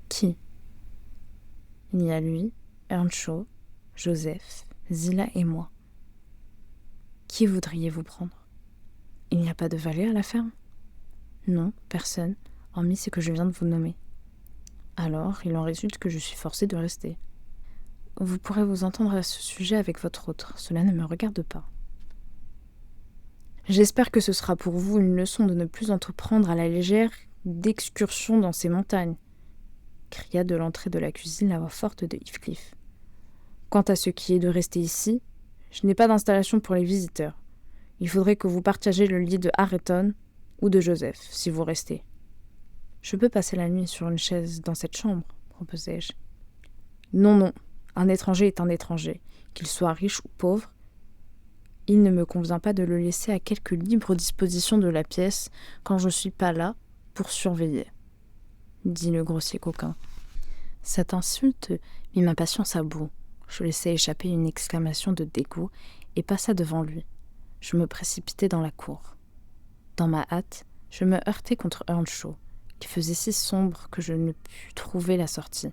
Qui? Il y a lui, Earnshaw, Joseph, Zillah et moi. Qui voudriez-vous prendre? Il n'y a pas de valet à la ferme? Non, personne, hormis ce que je viens de vous nommer. Alors, il en résulte que je suis forcée de rester. Vous pourrez vous entendre à ce sujet avec votre autre, cela ne me regarde pas. J'espère que ce sera pour vous une leçon de ne plus entreprendre à la légère d'excursions dans ces montagnes, cria de l'entrée de la cuisine la voix forte de Heathcliff. Quant à ce qui est de rester ici, je n'ai pas d'installation pour les visiteurs. Il faudrait que vous partagiez le lit de Hareton ou de Joseph, si vous restez. Je peux passer la nuit sur une chaise dans cette chambre, proposai-je. Non, non, un étranger est un étranger, qu'il soit riche ou pauvre. Il ne me convient pas de le laisser à quelque libre disposition de la pièce quand je ne suis pas là pour surveiller, dit le grossier coquin. Cette insulte mit ma patience à bout. Je laissai échapper une exclamation de dégoût et passa devant lui. Je me précipitai dans la cour. Dans ma hâte, je me heurtai contre Earnshaw, qui faisait si sombre que je ne pus trouver la sortie.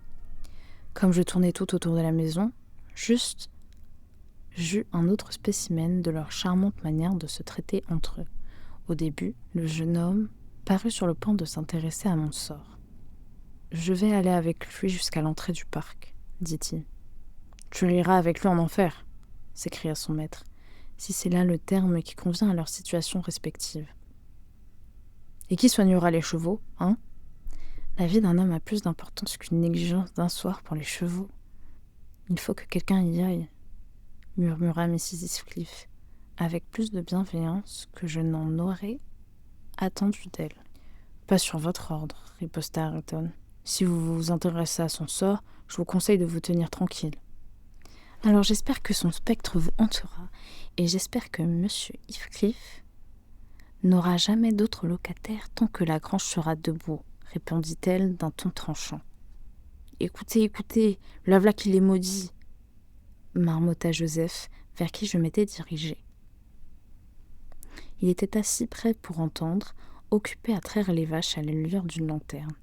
Comme je tournais tout autour de la maison, j'eus un autre spécimen de leur charmante manière de se traiter entre eux. Au début, le jeune homme parut sur le point de s'intéresser à mon sort. « Je vais aller avec lui jusqu'à l'entrée du parc, » dit-il. « Tu iras avec lui en enfer, » s'écria son maître, si c'est là le terme qui convient à leur situation respective. « Et qui soignera les chevaux, hein ? La vie d'un homme a plus d'importance qu'une négligence d'un soir pour les chevaux. Il faut que quelqu'un y aille, » murmura Mrs. Heathcliff, avec plus de bienveillance que je n'en aurais attendu d'elle. « Pas sur votre ordre, » riposta Hareton. « Si vous vous intéressez à son sort, je vous conseille de vous tenir tranquille. » « Alors j'espère que son spectre vous hantera, et j'espère que M. Heathcliff n'aura jamais d'autre locataire tant que la grange sera debout, » répondit-elle d'un ton tranchant. « Écoutez, écoutez, le voilà qu'il est maudit !» marmotta Joseph, vers qui je m'étais dirigée. Il était assis prêt pour entendre, occupé à traire les vaches à la lueur d'une lanterne,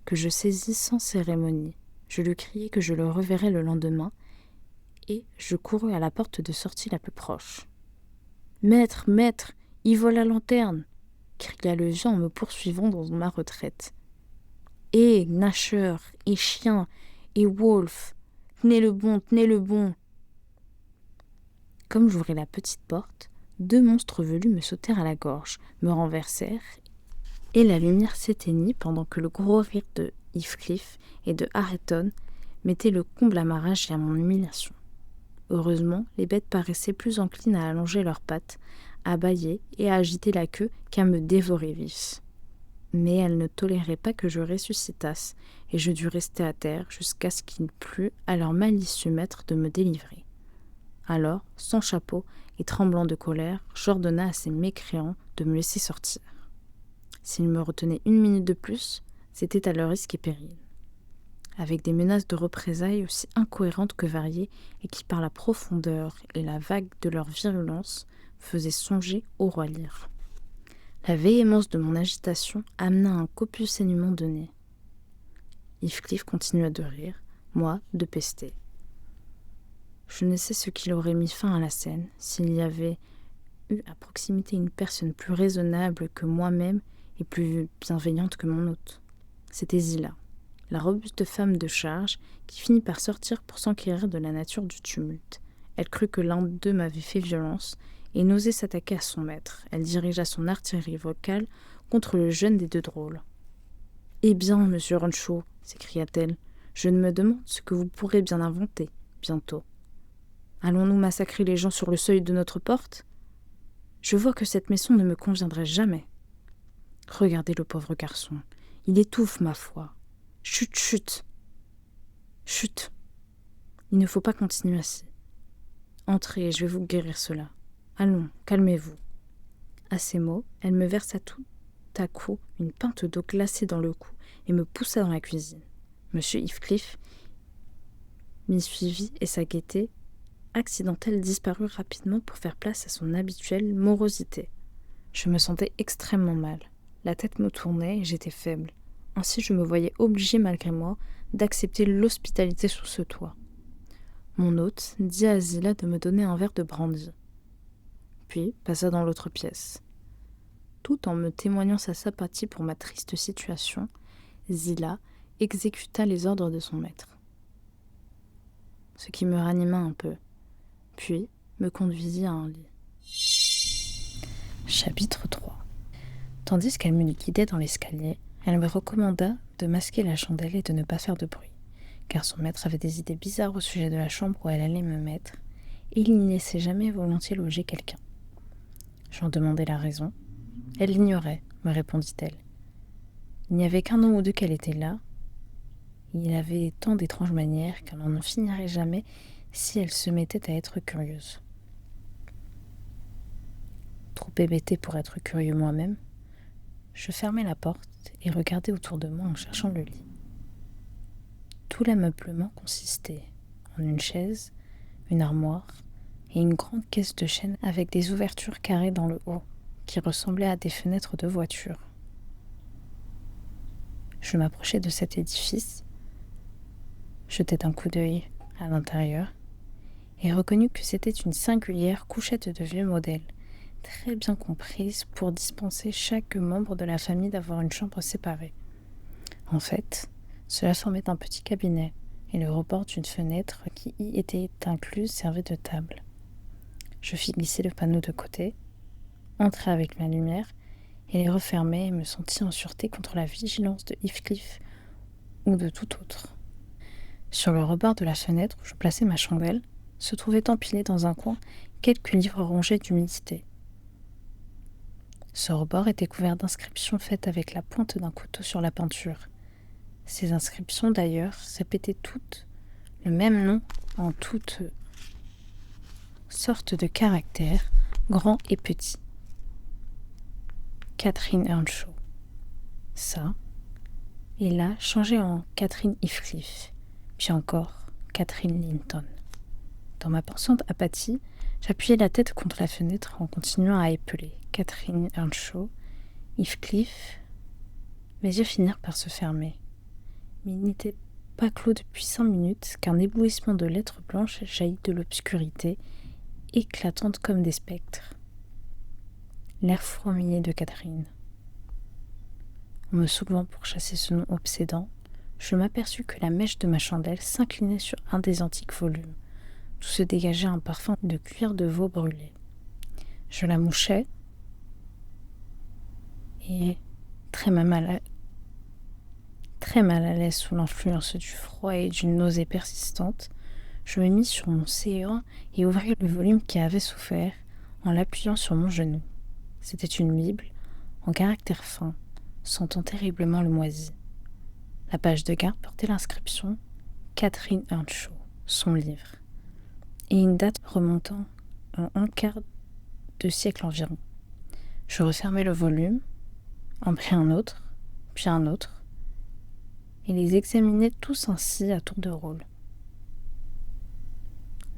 que je saisis sans cérémonie. Je lui criai que je le reverrais le lendemain, et je courus à la porte de sortie la plus proche. « Maître, maître, il vole la lanterne !» cria le vieux en me poursuivant dans ma retraite. « Eh, gnacheur, et chien, et wolf, tenez le bon, tenez le bon !» Comme j'ouvris la petite porte, deux monstres velus me sautèrent à la gorge, me renversèrent, et la lumière s'éteignit pendant que le gros rire de Heathcliff et de Hareton mettait le comble à ma rage et à mon humiliation. Heureusement, les bêtes paraissaient plus enclines à allonger leurs pattes, à bâiller et à agiter la queue qu'à me dévorer vif. Mais elles ne toléraient pas que je ressuscitasse, et je dus rester à terre jusqu'à ce qu'il plût à leur malicieux maître de me délivrer. Alors, sans chapeau et tremblant de colère, j'ordonna à ces mécréants de me laisser sortir. S'ils me retenaient une minute de plus, c'était à leur risque et péril. Avec des menaces de représailles aussi incohérentes que variées et qui, par la profondeur et la vague de leur virulence, faisaient songer au roi Lear. La véhémence de mon agitation amena un copieux saignement de nez. Heathcliff continua de rire, moi de pester. Je ne sais ce qu'il aurait mis fin à la scène s'il y avait eu à proximité une personne plus raisonnable que moi-même et plus bienveillante que mon hôte. C'était Zillah, la robuste femme de charge qui finit par sortir pour s'enquérir de la nature du tumulte. Elle crut que l'un d'eux m'avait fait violence et n'osait s'attaquer à son maître. Elle dirigea son artillerie vocale contre le jeune des deux drôles. « Eh bien, monsieur Earnshaw, s'écria-t-elle, je me demande ce que vous pourrez bien inventer, bientôt. Allons-nous massacrer les gens sur le seuil de notre porte ? Je vois que cette maison ne me conviendrait jamais. Regardez le pauvre garçon, il étouffe, ma foi. Chut, chut. Chut. Il ne faut pas continuer ainsi. Entrez, je vais vous guérir cela. Allons, calmez-vous. » À ces mots, elle me versa tout à coup une pinte d'eau glacée dans le cou et me poussa dans la cuisine. Monsieur Heathcliff m'y suivit et sa gaieté accidentelle disparut rapidement pour faire place à son habituelle morosité. Je me sentais extrêmement mal. La tête me tournait et j'étais faible. Ainsi je me voyais obligée malgré moi d'accepter l'hospitalité sous ce toit. Mon hôte dit à Zillah de me donner un verre de brandy, puis passa dans l'autre pièce. Tout en me témoignant sa sympathie pour ma triste situation, Zillah exécuta les ordres de son maître. ce qui me ranima un peu, puis me conduisit à un lit. Chapitre 3. Tandis qu'elle me guidait dans l'escalier, elle me recommanda de masquer la chandelle et de ne pas faire de bruit, car son maître avait des idées bizarres au sujet de la chambre où elle allait me mettre, et il n'y laissait jamais volontiers loger quelqu'un. J'en demandai la raison. Elle l'ignorait, me répondit-elle. Il n'y avait qu'un an ou deux qu'elle était là. Il avait tant d'étranges manières qu'elle n'en finirait jamais si elle se mettait à être curieuse. Trop hébétée pour être curieux moi-même, je fermai la porte et regardai autour de moi en cherchant le lit. Tout l'ameublement consistait en une chaise, une armoire et une grande caisse de chêne avec des ouvertures carrées dans le haut qui ressemblaient à des fenêtres de voiture. Je m'approchai de cet édifice, jetai un coup d'œil à l'intérieur et reconnus que c'était une singulière couchette de vieux modèle, très bien comprise pour dispenser chaque membre de la famille d'avoir une chambre séparée. En fait, cela formait un petit cabinet, et le rebord d'une fenêtre qui y était incluse servait de table. Je fis glisser le panneau de côté, entrai avec ma lumière, et les refermai et me sentis en sûreté contre la vigilance de Heathcliff ou de tout autre. Sur le rebord de la fenêtre où je plaçais ma chandelle, se trouvaient empilés dans un coin quelques livres rongés d'humidité. Ce rebord était couvert d'inscriptions faites avec la pointe d'un couteau sur la peinture. Ces inscriptions, d'ailleurs, répétaient toutes le même nom en toutes sortes de caractères, grands et petits. Catherine Earnshaw. Ça, et là, changé en Catherine Heathcliff, puis encore Catherine Linton. Dans ma pensante apathie, j'appuyai la tête contre la fenêtre en continuant à épeler Catherine Earnshaw, Heathcliff. Mes yeux finirent par se fermer. Mais il n'était pas clos depuis 5 minutes qu'un éblouissement de lettres blanches jaillit de l'obscurité, éclatante comme des spectres. L'air fourmillé de Catherine. En me soulevant pour chasser ce nom obsédant, je m'aperçus que la mèche de ma chandelle s'inclinait sur un des antiques volumes, d'où se dégageait un parfum de cuir de veau brûlé. Je la mouchai et, très mal à l'aise sous l'influence du froid et d'une nausée persistante, je me mis sur mon séant et ouvris le volume qui avait souffert en l'appuyant sur mon genou. C'était une Bible, en caractères fins, sentant terriblement le moisi. La page de garde portait l'inscription « Catherine Earnshaw, son livre » et une date remontant à un quart de siècle environ. Je refermai le volume, en pris un autre, puis un autre, et les examinai tous ainsi à tour de rôle.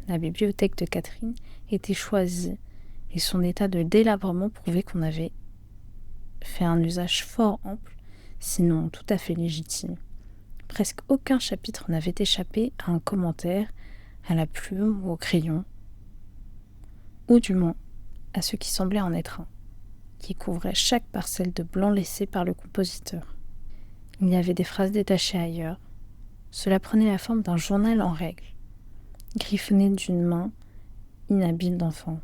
La bibliothèque de Catherine était choisie, et son état de délabrement prouvait qu'on avait fait un usage fort ample, sinon tout à fait légitime. Presque aucun chapitre n'avait échappé à un commentaire, à la plume ou au crayon, ou du moins à ce qui semblait en être un, qui couvrait chaque parcelle de blanc laissé par le compositeur. Il y avait des phrases détachées ailleurs. Cela prenait la forme d'un journal en règle, griffonné d'une main inhabile d'enfant.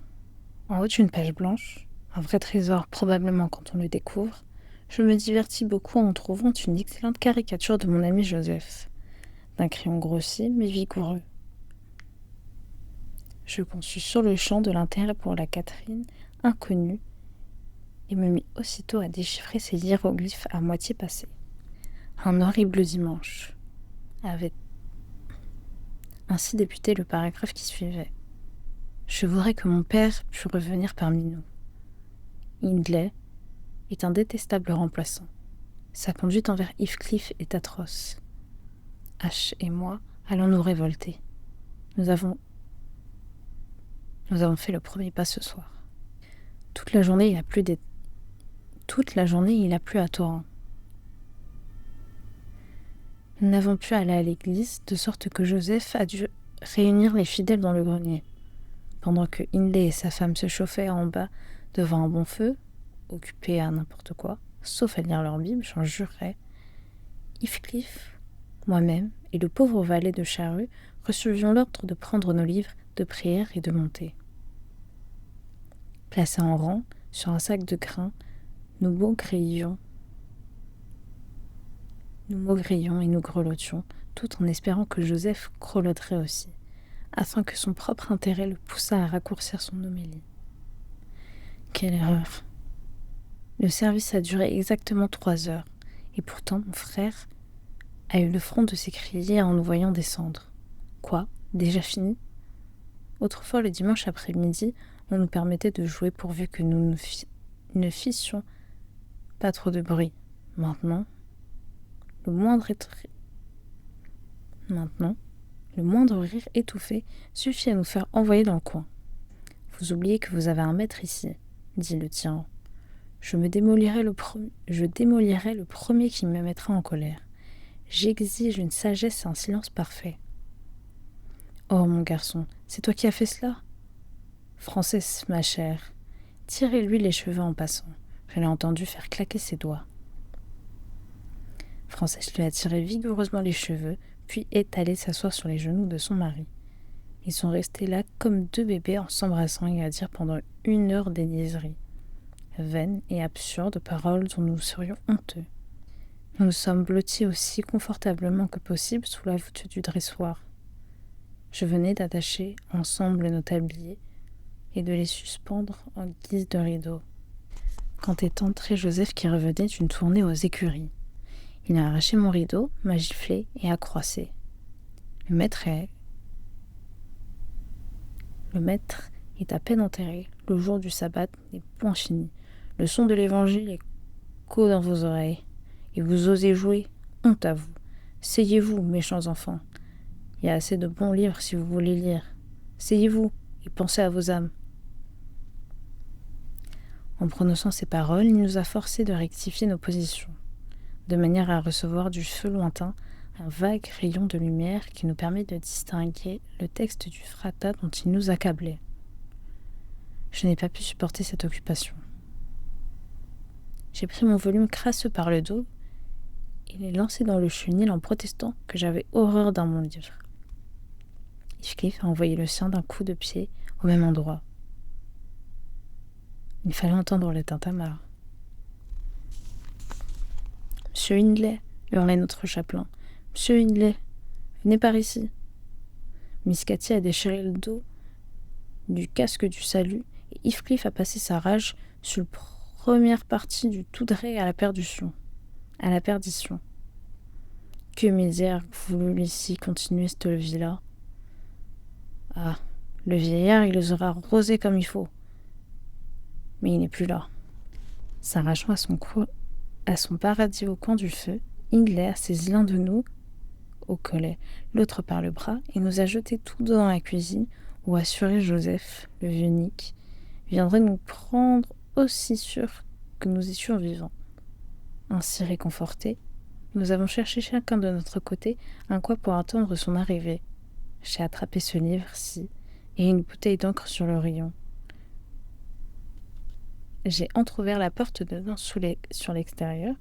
En haut d'une page blanche, un vrai trésor probablement quand on le découvre, je me divertis beaucoup en trouvant une excellente caricature de mon ami Joseph, d'un crayon grossier mais vigoureux. Je conçus sur le champ de l'intérêt pour la Catherine inconnue et me mis aussitôt à déchiffrer ces hiéroglyphes à moitié passés. Un horrible dimanche avait ainsi débuté le paragraphe qui suivait. Je voudrais que mon père pût revenir parmi nous. Hindley est un détestable remplaçant. Sa conduite envers Heathcliff est atroce. H et moi allons nous révolter. Nous avons fait le premier pas ce soir. Toute la journée, il a plu à torrent. Nous n'avons pu aller à l'église, de sorte que Joseph a dû réunir les fidèles dans le grenier. Pendant que Hindley et sa femme se chauffaient en bas devant un bon feu, occupés à n'importe quoi, sauf à lire leur Bible, j'en jurerais, Heathcliff Moi-même et le pauvre valet de charrue recevions l'ordre de prendre nos livres de prière et de monter. Placés en rang, sur un sac de grains, nous maugréions et nous grelottions, tout en espérant que Joseph grelotterait aussi, afin que son propre intérêt le poussât à raccourcir son homélie. Quelle erreur! Le service a duré exactement 3 heures, et pourtant mon frère a eu le front de s'écrier en nous voyant descendre. Quoi? Déjà fini? Autrefois, le dimanche après-midi, on nous permettait de jouer pourvu que nous ne fissions pas trop de bruit. Maintenant, le moindre rire étouffé suffit à nous faire envoyer dans le coin. Vous oubliez que vous avez un maître ici, dit le tyran. Je démolirai le premier qui me mettra en colère. J'exige une sagesse et un silence parfait. Oh, mon garçon, c'est toi qui as fait cela? Frances, ma chère, tirez-lui les cheveux en passant. Je l'ai entendu faire claquer ses doigts. Frances lui a tiré vigoureusement les cheveux, puis est allée s'asseoir sur les genoux de son mari. Ils sont restés là comme deux bébés en s'embrassant et à dire pendant 1 heure des niaiseries. Vaines et absurdes paroles dont nous serions honteux. Nous nous sommes blottis aussi confortablement que possible sous la voûte du dressoir. Je venais d'attacher ensemble nos tabliers et de les suspendre en guise de rideau, quand est entré Joseph qui revenait d'une tournée aux écuries. Il a arraché mon rideau, m'a giflé et a croissé. Le maître est à peine enterré, le jour du sabbat n'est point fini. Le son de l'évangile est qu'au dans vos oreilles. Et vous osez jouer, honte à vous. Seyez-vous, méchants enfants. Il y a assez de bons livres si vous voulez lire. Seyez-vous et pensez à vos âmes. En prononçant ces paroles, il nous a forcés de rectifier nos positions, de manière à recevoir du feu lointain un vague rayon de lumière qui nous permet de distinguer le texte du frata dont il nous accablait. Je n'ai pas pu supporter cette occupation. J'ai pris mon volume crasseux par le dos et l'ai lancé dans le chenil en protestant que j'avais horreur d'un mon livre. Heathcliff a envoyé le sien d'un coup de pied au même endroit. Il fallait entendre le tintamarre. « Monsieur Hindley !» hurlait notre chapelain. « Monsieur Hindley, venez par ici !» Miss Cathy a déchiré le dos du casque du salut et Heathcliff a passé sa rage sur la première partie du tout dret à la perdition. Que misère voulut ici continuer cette vie-là. Ah, le vieillard, il les aura rosés comme il faut. Mais il n'est plus là. S'arrachant à son paradis au coin du feu, Hindley a saisi l'un de nous au collet, l'autre par le bras, et nous a jetés tous deux dans la cuisine, où assuré Joseph, le vieux Nick, viendrait nous prendre aussi sûr que nous étions vivants. Ainsi réconfortés, nous avons cherché chacun de notre côté un coin pour attendre son arrivée. J'ai attrapé ce livre-ci et une bouteille d'encre sur le rayon. J'ai entrouvert la porte dedans sur l'extérieur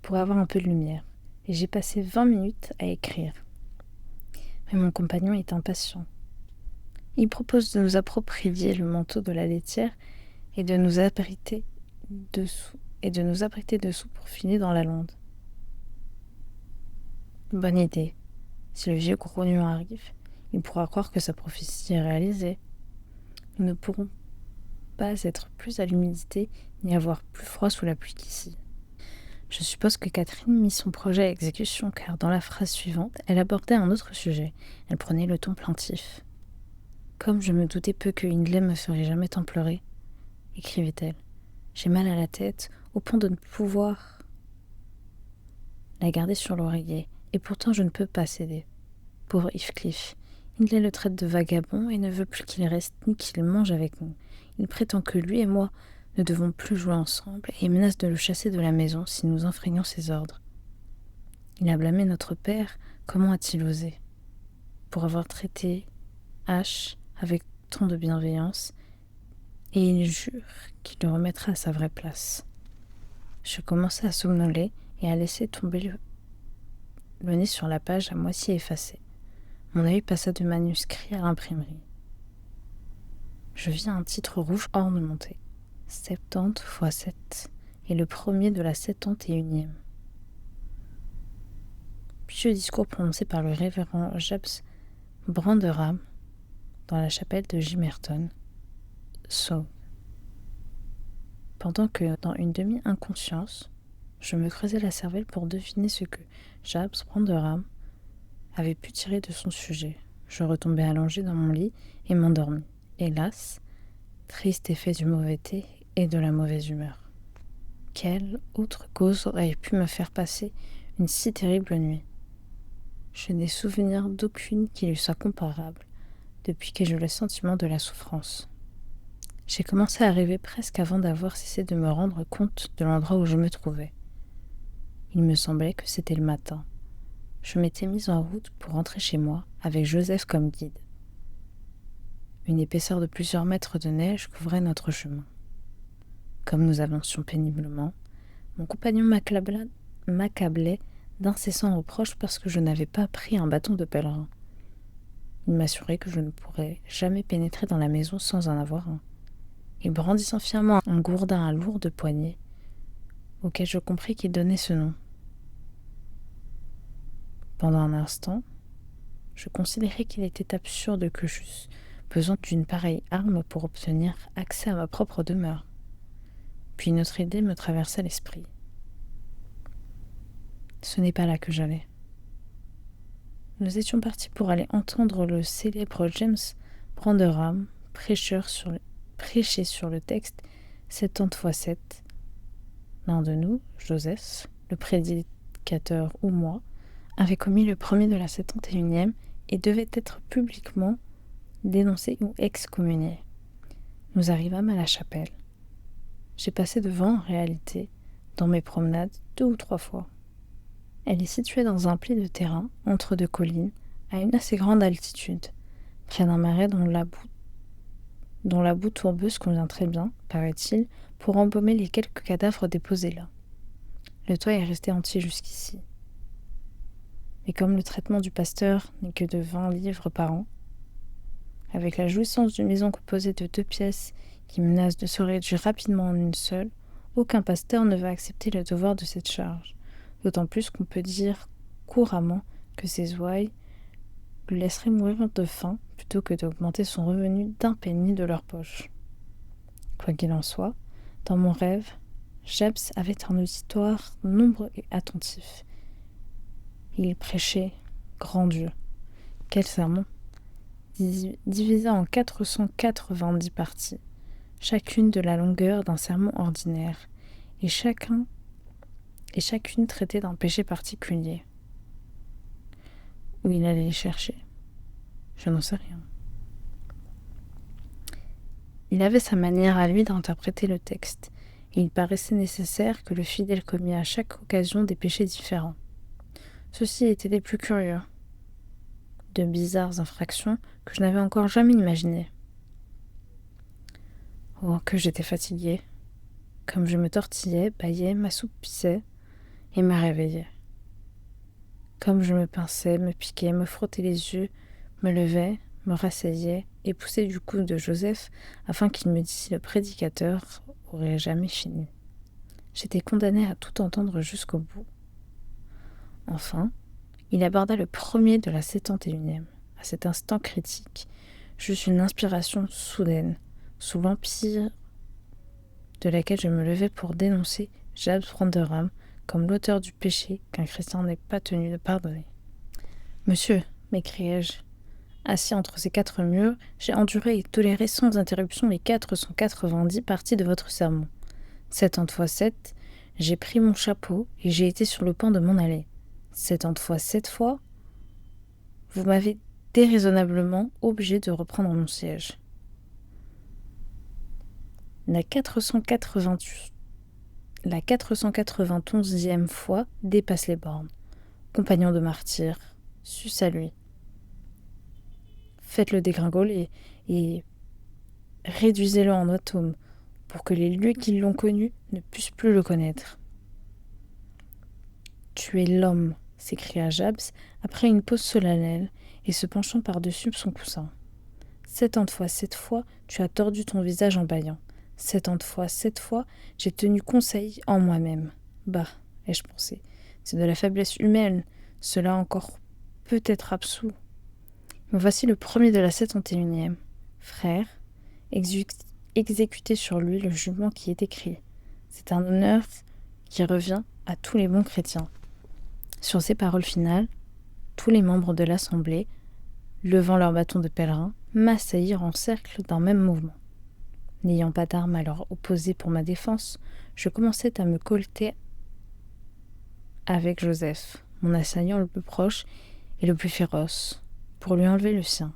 pour avoir un peu de lumière et j'ai passé 20 minutes à écrire. Mais mon compagnon est impatient. Il propose de nous approprier le manteau de la laitière et de nous abriter dessous pour filer dans la lande. Bonne idée. Si le vieux grognon arrive, il pourra croire que sa prophétie est réalisée. Nous ne pourrons pas être plus à l'humidité ni avoir plus froid sous la pluie qu'ici. Je suppose que Catherine mit son projet à exécution, car dans la phrase suivante, elle abordait un autre sujet. Elle prenait le ton plaintif. « Comme je me doutais peu que Hindley me ferait jamais tant pleurer, » écrivait-elle. « J'ai mal à la tête, au point de ne pouvoir la garder sur l'oreiller, et pourtant je ne peux pas céder. Pauvre Heathcliff, Hindley le traite de vagabond et ne veut plus qu'il reste ni qu'il mange avec nous. Il prétend que lui et moi ne devons plus jouer ensemble et menace de le chasser de la maison si nous enfreignons ses ordres. Il a blâmé notre père, comment a-t-il osé? Pour avoir traité H avec tant de bienveillance, et il jure qu'il le remettra à sa vraie place. » Je commençais à somnoler et à laisser tomber le nez sur la page à moitié effacée. Mon œil passa de manuscrit à l'imprimerie. Je vis un titre rouge ornementé. 70 x 7 et le premier de la 71e. Puis le discours prononcé par le révérend Jabes Branderham dans la chapelle de Gimerton, Sauve. Pendant que, dans une demi-inconscience, je me creusais la cervelle pour deviner ce que Jabes Branderham avait pu tirer de son sujet. Je retombai allongé dans mon lit et m'endormis. Hélas, triste effet du mauvais thé et de la mauvaise humeur. Quelle autre cause aurait pu me faire passer une si terrible nuit? Je n'ai souvenir d'aucune qui lui soit comparable depuis que j'ai le sentiment de la souffrance. J'ai commencé à rêver presque avant d'avoir cessé de me rendre compte de l'endroit où je me trouvais. Il me semblait que c'était le matin. Je m'étais mise en route pour rentrer chez moi avec Joseph comme guide. Une épaisseur de plusieurs mètres de neige couvrait notre chemin. Comme nous avancions péniblement, mon compagnon m'accablait d'incessants reproches parce que je n'avais pas pris un bâton de pèlerin. Il m'assurait que je ne pourrais jamais pénétrer dans la maison sans en avoir un. Et brandissant fièrement un gourdin à lourde poignée, auquel je compris qu'il donnait ce nom. Pendant un instant, je considérais qu'il était absurde que j'eusse besoin d'une pareille arme pour obtenir accès à ma propre demeure. Puis une autre idée me traversa l'esprit. Ce n'est pas là que j'allais. Nous étions partis pour aller entendre le célèbre James Branderham prêcher sur le texte 70 x 7. L'un de nous, Joseph, le prédicateur ou moi, avait commis le premier de la 71e et devait être publiquement dénoncé ou excommunié. Nous arrivâmes à la chapelle. J'ai passé devant, en réalité, dans mes promenades 2 ou 3 fois. Elle est située dans un pli de terrain, entre 2 collines, à une assez grande altitude, près d'un marais dont la boue tourbeuse convient très bien, paraît-il, pour embaumer les quelques cadavres déposés là. Le toit est resté entier jusqu'ici. Mais comme le traitement du pasteur n'est que de 20 livres par an, avec la jouissance d'une maison composée de 2 pièces qui menace de se réduire rapidement en une seule, aucun pasteur ne va accepter le devoir de cette charge. D'autant plus qu'on peut dire couramment que ses ouailles le laisseraient mourir de faim plutôt que d'augmenter son revenu d'un penny de leur poche. Quoi qu'il en soit, dans mon rêve, Jabes avait un auditoire nombreux et attentif. Il prêchait, grand Dieu, quel sermon, divisé en 490 parties, chacune de la longueur d'un sermon ordinaire, et chacune traitée d'un péché particulier. Où il allait les chercher, je n'en sais rien. Il avait sa manière à lui d'interpréter le texte, et il paraissait nécessaire que le fidèle commît à chaque occasion des péchés différents. Ceux-ci étaient les plus curieux, de bizarres infractions que je n'avais encore jamais imaginées. Oh, que j'étais fatiguée. Comme je me tortillais, bâillais, m'assoupissais et me réveillais. Comme je me pinçais, me piquais, me frottais les yeux, me levais, me rasseyais et poussais du coude de Joseph afin qu'il me dît si le prédicateur aurait jamais fini. J'étais condamnée à tout entendre jusqu'au bout. Enfin, il aborda le premier de la 71e. À cet instant critique, j'eus une inspiration soudaine, sous l'empire de laquelle je me levais pour dénoncer Jabes Branderham comme l'auteur du péché qu'un chrétien n'est pas tenu de pardonner. « Monsieur, m'écriai-je, assis entre ces 4 murs, j'ai enduré et toléré sans interruption les 490 parties de votre sermon. 70 x 7, j'ai pris mon chapeau et j'ai été sur le point de m'en aller. 70 x 7 fois, vous m'avez déraisonnablement obligé de reprendre mon siège. La 491e fois dépasse les bornes. Compagnon de martyr, sus à lui. Faites-le dégringoler et réduisez-le en atomes pour que les lieux qui l'ont connu ne puissent plus le connaître. Tuez l'homme s'écria Jabs après une pause solennelle et se penchant par-dessus son coussin. 70 fois, 7 fois, tu as tordu ton visage en bâillant. 70 fois, 7 fois, j'ai tenu conseil en moi-même. Bah, ai-je pensé, c'est de la faiblesse humaine, cela encore peut être absous. Me voici le premier de la 71e. Frère, exécutez sur lui le jugement qui est écrit. C'est un honneur qui revient à tous les bons chrétiens. Sur ces paroles finales, tous les membres de l'assemblée, levant leur bâton de pèlerin, m'assaillirent en cercle d'un même mouvement. N'ayant pas d'armes à leur opposer pour ma défense, je commençais à me colter avec Joseph, mon assaillant le plus proche et le plus féroce, pour lui enlever le sien.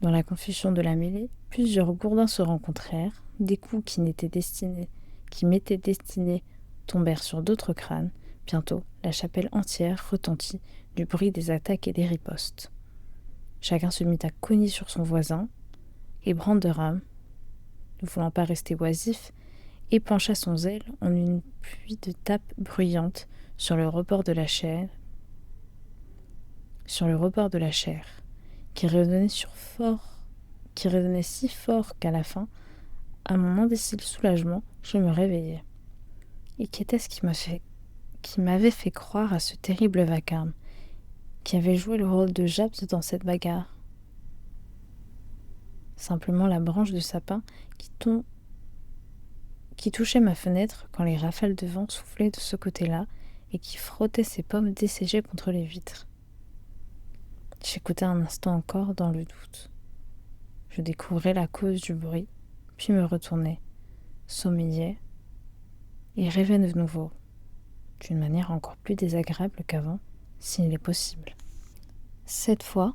Dans la confusion de la mêlée, plusieurs gourdins se rencontrèrent, des coups qui m'étaient destinés tombèrent sur d'autres crânes. Bientôt, la chapelle entière retentit du bruit des attaques et des ripostes. Chacun se mit à cogner sur son voisin, et Branderham, ne voulant pas rester oisif, épancha son zèle en une pluie de tapes bruyantes sur le rebord de la chair, qui résonnait si fort qu'à la fin, à mon indécis soulagement, je me réveillai. Et qu'était-ce qui m'avait fait croire à ce terrible vacarme, qui avait joué le rôle de Jabs dans cette bagarre? Simplement la branche de sapin qui touchait ma fenêtre quand les rafales de vent soufflaient de ce côté-là et qui frottait ses pommes desséchées contre les vitres. J'écoutais un instant encore dans le doute. Je découvrais la cause du bruit, puis me retournais, sommeillais et rêvais de nouveau, d'une manière encore plus désagréable qu'avant, s'il est possible. Cette fois,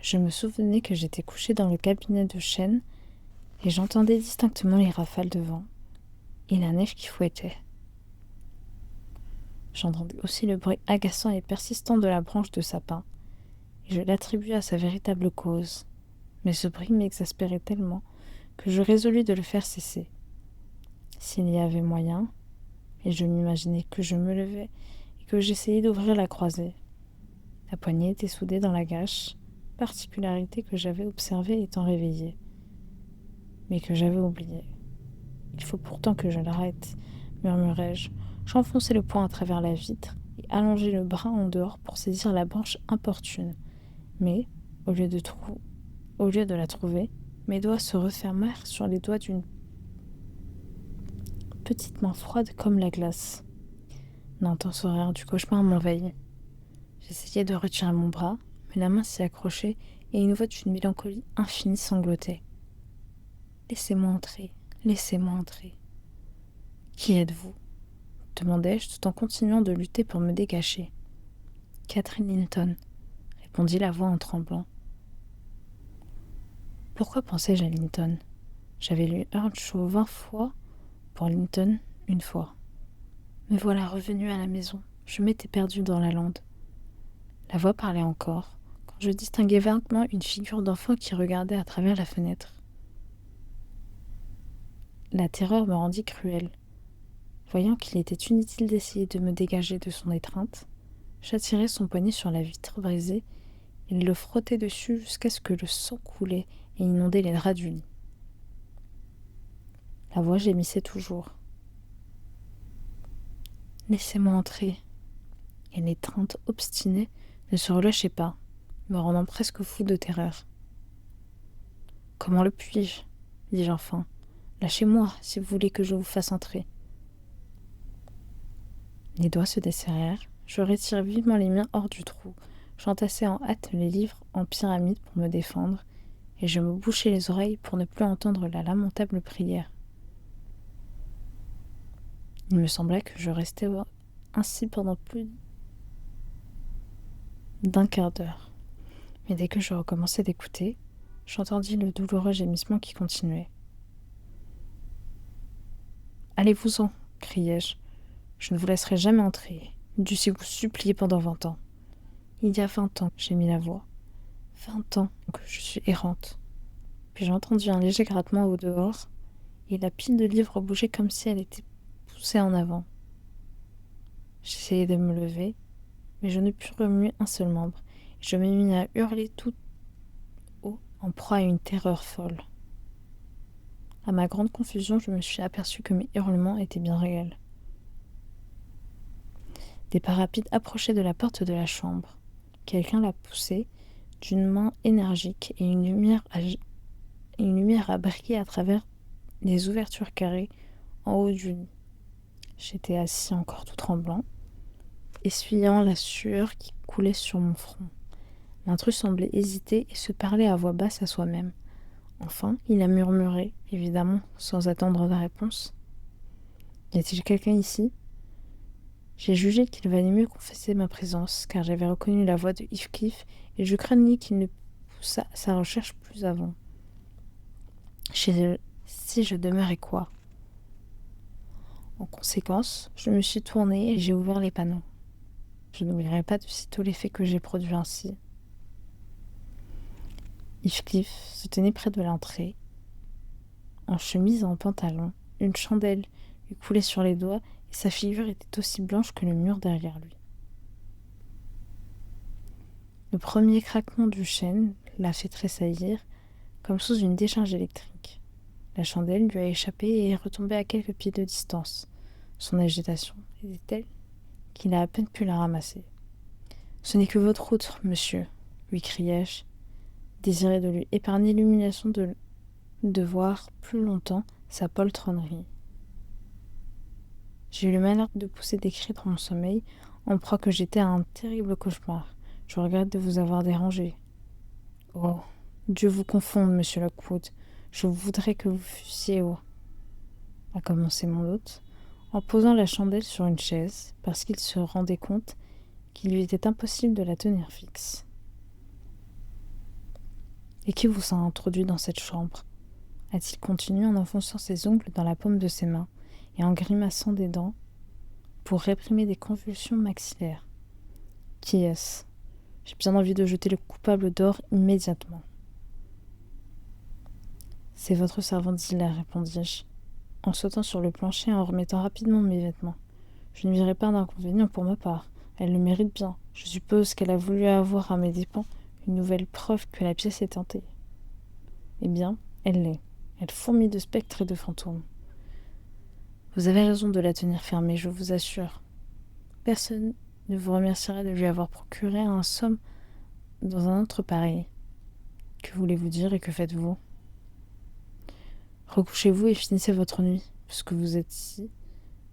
je me souvenais que j'étais couché dans le cabinet de chêne et j'entendais distinctement les rafales de vent et la neige qui fouettait. J'entendais aussi le bruit agaçant et persistant de la branche de sapin, et je l'attribuais à sa véritable cause. Mais ce bruit m'exaspérait tellement que je résolus de le faire cesser. S'il y avait moyen, et je m'imaginais que je me levais et que j'essayais d'ouvrir la croisée. La poignée était soudée dans la gâche, particularité que j'avais observée étant réveillée, mais que j'avais oubliée. Il faut pourtant que je l'arrête, murmurai-je. J'enfonçai le poing à travers la vitre et allongeai le bras en dehors pour saisir la branche importune. Mais, au lieu de la trouver, mes doigts se refermèrent sur les doigts d'une petite main froide comme la glace. L'intense horreur du cauchemar m'envahit. J'essayais de retirer mon bras, mais la main s'y accrochait et une voix d'une mélancolie infinie sanglotait. « Laissez-moi entrer, laissez-moi entrer. »« Qui êtes-vous » demandai-je tout en continuant de lutter pour me dégager. « Catherine Linton » répondit la voix en tremblant. Pourquoi pensais-je à Linton? J'avais lu Earnshaw 20 fois, pour Linton une fois. Me voilà revenue à la maison. Je m'étais perdue dans la lande. La voix parlait encore, quand je distinguai vaguement une figure d'enfant qui regardait à travers la fenêtre. La terreur me rendit cruelle. Voyant qu'il était inutile d'essayer de me dégager de son étreinte, j'attirai son poignet sur la vitre brisée et le frottai dessus jusqu'à ce que le sang coulait et inondait les draps du lit. La voix gémissait toujours. « Laissez-moi entrer !» Et l'étreinte obstinée ne se relâchait pas, me rendant presque fou de terreur. « Comment le puis-je » dis-je enfin. « Lâchez-moi si vous voulez que je vous fasse entrer. » Les doigts se desserrèrent, je retirai vivement les miens hors du trou, j'entassai en hâte les livres en pyramide pour me défendre, et je me bouchai les oreilles pour ne plus entendre la lamentable prière. Il me sembla que je restais ainsi pendant plus d'un quart d'heure. Mais dès que je recommençai d'écouter, j'entendis le douloureux gémissement qui continuait. « Allez-vous-en » criai-je. « Je ne vous laisserai jamais entrer. Dussé vous supplier pendant 20 ans. Il y a 20 ans, j'ai mis la voix. 20 ans que je suis errante. » Puis j'entendis un léger grattement au dehors, et la pile de livres bougeait comme si elle était poussée en avant. J'essayai de me lever, mais je ne pus remuer un seul membre, et je me mis à hurler tout haut, en proie à une terreur folle. À ma grande confusion, je me suis aperçu que mes hurlements étaient bien réels. Des pas rapides approchaient de la porte de la chambre. Quelqu'un la poussait d'une main énergique et une lumière a brillé à travers les ouvertures carrées en haut du lit. J'étais assis encore tout tremblant, essuyant la sueur qui coulait sur mon front. L'intrus semblait hésiter et se parlait à voix basse à soi-même. Enfin, il a murmuré, évidemment, sans attendre de réponse. « Y a-t-il quelqu'un ici ?» J'ai jugé qu'il valait mieux confesser ma présence, car j'avais reconnu la voix de Heathcliff et je craignais qu'il ne poussât sa recherche plus avant. Si je demeurais quoi? En conséquence, je me suis tournée et j'ai ouvert les panneaux. Je n'oublierai pas de sitôt l'effet que j'ai produit ainsi. Heathcliff se tenait près de l'entrée, en chemise et en pantalon. Une chandelle lui coulait sur les doigts et sa figure était aussi blanche que le mur derrière lui. Le premier craquement du chêne l'a fait tressaillir, comme sous une décharge électrique. La chandelle lui a échappé et est retombée à quelques pieds de distance. Son agitation était telle qu'il a à peine pu la ramasser. « Ce n'est que votre route, monsieur, » lui criai-je, désiré de lui épargner l'humiliation de voir plus longtemps sa poltronnerie. J'ai eu le malheur de pousser des cris dans mon sommeil, en proie que j'étais à un terrible cauchemar. Je regrette de vous avoir dérangé. Oh, Dieu vous confonde, monsieur Lockwood. Je voudrais que vous fussiez au... a commencé mon hôte, en posant la chandelle sur une chaise, parce qu'il se rendait compte qu'il lui était impossible de la tenir fixe. Et qui vous a introduit dans cette chambre? A-t-il continué en enfonçant ses ongles dans la paume de ses mains et en grimaçant des dents pour réprimer des convulsions maxillaires. Qui est-ce? J'ai bien envie de jeter le coupable dehors immédiatement. C'est votre servante Zilla, répondis-je, en sautant sur le plancher et en remettant rapidement mes vêtements. Je ne verrai pas d'inconvénient pour ma part. Elle le mérite bien. Je suppose qu'elle a voulu avoir à mes dépens une nouvelle preuve que la pièce est tentée. Eh bien, elle l'est. Elle fourmille de spectres et de fantômes. Vous avez raison de la tenir fermée, je vous assure. Personne ne vous remerciera de lui avoir procuré un somme dans un autre pareil. Que voulez-vous dire et que faites-vous? Recouchez-vous et finissez votre nuit, puisque vous êtes ici.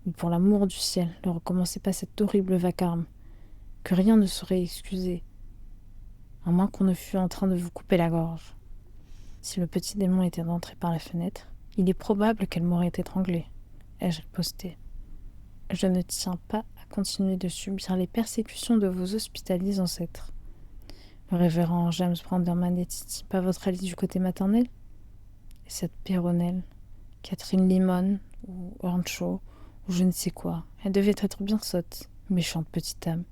Mais pour l'amour du ciel, ne recommencez pas cet horrible vacarme, que rien ne saurait excuser, à moins qu'on ne fût en train de vous couper la gorge. Si le petit démon était entré par la fenêtre, il est probable qu'elle m'aurait étranglé, ai-je riposté. Je ne tiens pas à continuer de subir les persécutions de vos hospitaliers ancêtres. Le révérend James Branderman n'est-il pas votre allié du côté maternel? Et cette Péronnelle, Catherine Limon, ou Earnshaw, ou je ne sais quoi, elle devait être bien sotte, méchante petite âme.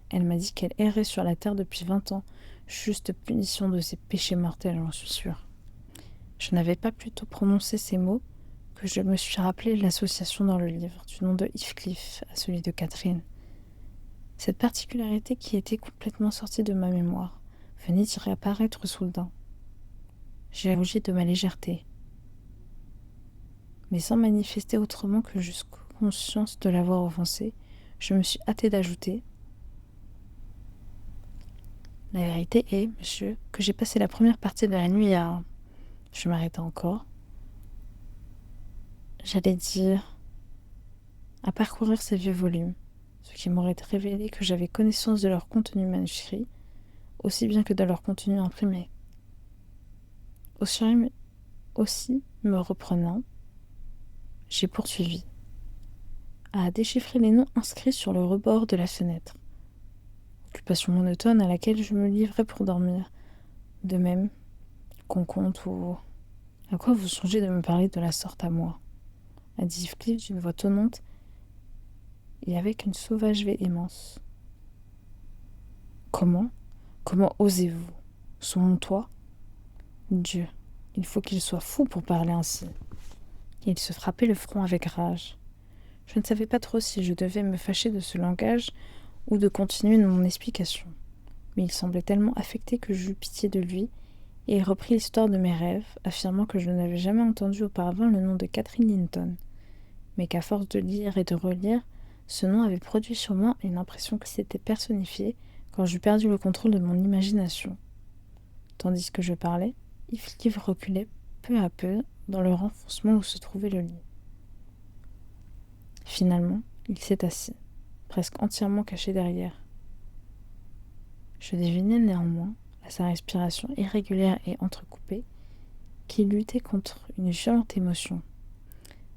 Elle m'a dit qu'elle errait sur la terre depuis 20 ans, juste punition de ses péchés mortels, j'en suis sûre. Je n'avais pas plutôt prononcé ces mots que je me suis rappelé l'association dans le livre du nom de Heathcliff à celui de Catherine. Cette particularité qui était complètement sortie de ma mémoire venait d'y réapparaître soudain. J'ai rougi de ma légèreté, mais sans manifester autrement que juste conscience de l'avoir offensée, je me suis hâté d'ajouter: la vérité est, monsieur, que j'ai passé la première partie de la nuit à... Je m'arrêtai encore. J'allais dire à parcourir ces vieux volumes, ce qui m'aurait révélé que j'avais connaissance de leur contenu manuscrit, aussi bien que de leur contenu imprimé. Aussi, me reprenant, j'ai poursuivi à déchiffrer les noms inscrits sur le rebord de la fenêtre, occupation monotone à laquelle je me livrais pour dormir, de même qu'on compte ou... À quoi vous songez de me parler de la sorte à moi? A dit Heathcliff d'une voix tonnante et avec une sauvage véhémence. Comment osez-vous? Sous mon toit? Dieu, il faut qu'il soit fou pour parler ainsi. Et il se frappait le front avec rage. Je ne savais pas trop si je devais me fâcher de ce langage ou de continuer mon explication. Mais il semblait tellement affecté que j'eus pitié de lui et repris l'histoire de mes rêves, affirmant que je n'avais jamais entendu auparavant le nom de Catherine Linton, mais qu'à force de lire et de relire, ce nom avait produit sur moi une impression qui s'était personnifiée quand j'eus perdu le contrôle de mon imagination. Tandis que je parlais, Yves reculait peu à peu dans le renfoncement où se trouvait le lit. Finalement, il s'est assis, presque entièrement caché derrière. Je devinais néanmoins, à sa respiration irrégulière et entrecoupée, qu'il luttait contre une violente émotion.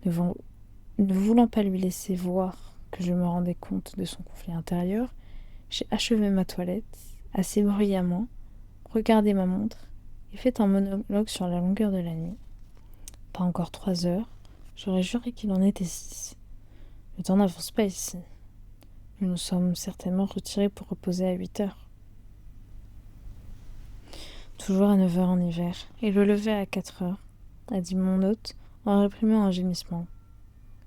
Ne voulant pas lui laisser voir que je me rendais compte de son conflit intérieur, j'ai achevé ma toilette, assez bruyamment, regardé ma montre et fait un monologue sur la longueur de la nuit. Pas encore 3 heures, j'aurais juré qu'il en était 6. Le temps n'avance pas ici. Nous nous sommes certainement retirés pour reposer à 8 heures. Toujours à 9 heures en hiver, et le lever à 4 heures, a dit mon hôte en réprimant un gémissement.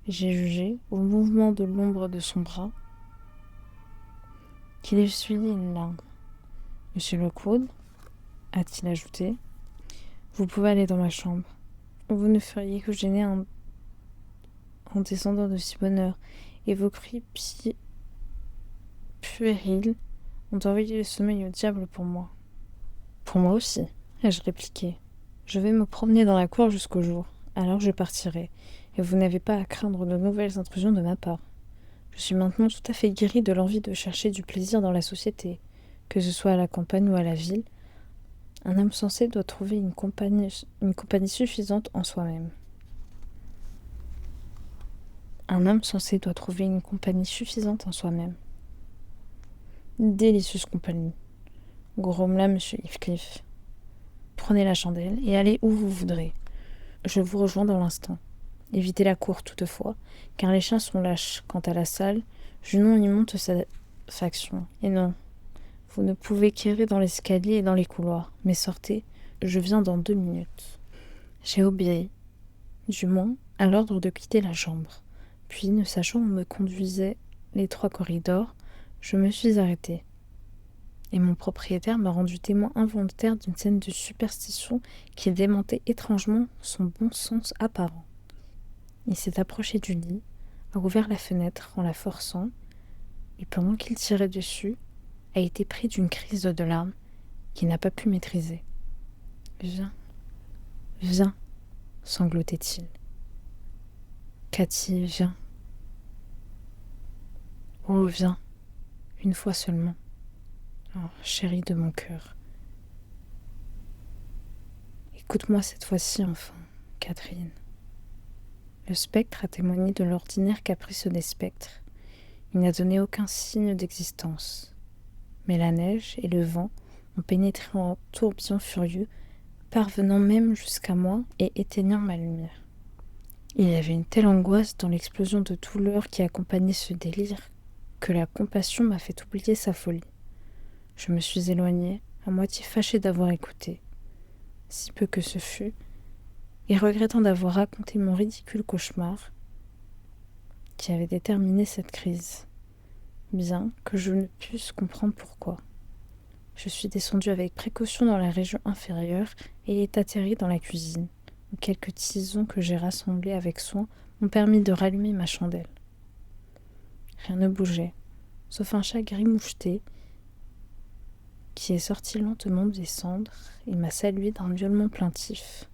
J'ai jugé, au mouvement de l'ombre de son bras, qu'il essuyait une larme. Monsieur Lockwood, a-t-il ajouté, vous pouvez aller dans ma chambre. Vous ne feriez que gêner en descendant de si bonne heure, et vos cris puérils ont envoyé le sommeil au diable pour moi. Pour moi aussi, ai-je répliqué. Je vais me promener dans la cour jusqu'au jour, alors je partirai, et vous n'avez pas à craindre de nouvelles intrusions de ma part. Je suis maintenant tout à fait guéri de l'envie de chercher du plaisir dans la société, que ce soit à la campagne ou à la ville. Un homme sensé doit trouver une compagnie suffisante en soi-même. Un homme sensé doit trouver une compagnie suffisante en soi-même. Une délicieuse compagnie, grommela M. Heathcliff. Prenez la chandelle et allez où vous voudrez. Je vous rejoins dans l'instant. Évitez la cour toutefois, car les chiens sont lâches. Quant à la salle, Junon y monte sa faction. Et non, vous ne pouvez qu'errer dans l'escalier et dans les couloirs, mais sortez, je viens dans 2 minutes. J'ai obéi, du moins, à l'ordre de quitter la chambre. Puis, ne sachant où me conduisaient les 3 corridors, je me suis arrêtée. Et mon propriétaire m'a rendu témoin involontaire d'une scène de superstition qui démentait étrangement son bon sens apparent. Il s'est approché du lit, a ouvert la fenêtre en la forçant, et pendant qu'il tirait dessus, a été pris d'une crise de larmes qu'il n'a pas pu maîtriser. « Viens, viens, sanglotait-il. Cathy, viens. Oh, viens, une fois seulement. Oh, chérie de mon cœur. Écoute-moi cette fois-ci, enfin, Catherine. » Le spectre a témoigné de l'ordinaire caprice des spectres. Il n'a donné aucun signe d'existence. Mais la neige et le vent ont pénétré en tourbillons furieux, parvenant même jusqu'à moi et éteignant ma lumière. Il y avait une telle angoisse dans l'explosion de douleur qui accompagnait ce délire que la compassion m'a fait oublier sa folie. Je me suis éloignée, à moitié fâchée d'avoir écouté, si peu que ce fût, et regrettant d'avoir raconté mon ridicule cauchemar qui avait déterminé cette crise, bien que je ne pusse comprendre pourquoi. Je suis descendue avec précaution dans la région inférieure et est atterrie dans la cuisine, où quelques tisons que j'ai rassemblés avec soin m'ont permis de rallumer ma chandelle. Rien ne bougeait, sauf un chat gris moucheté qui est sorti lentement des cendres et m'a salué d'un miaulement plaintif.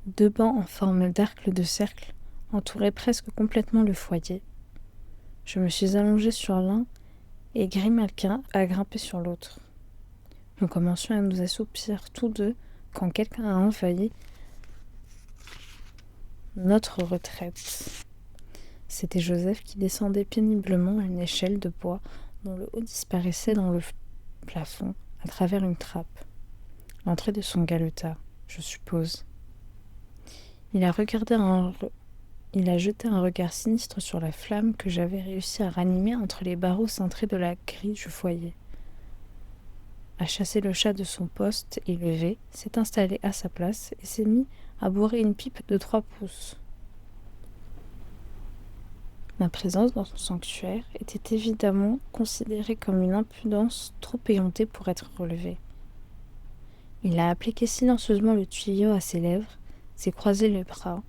2 bancs en forme d'arc de cercle entouraient presque complètement le foyer. Je me suis allongée sur l'un et Grimalkin a grimpé sur l'autre. Nous commencions à nous assoupir tous deux quand quelqu'un a envahi notre retraite. C'était Joseph qui descendait péniblement une échelle de bois dont le haut disparaissait dans le plafond à travers une trappe. L'entrée de son galetas, je suppose. Il a jeté un regard sinistre sur la flamme que j'avais réussi à ranimer entre les barreaux cintrés de la grille du foyer. A chassé le chat de son poste élevé, s'est installé à sa place et s'est mis à bourrer une pipe de 3 pouces. Ma présence dans son sanctuaire était évidemment considérée comme une impudence trop éhontée pour être relevée. Il a appliqué silencieusement le tuyau à ses lèvres, s'est croisé les bras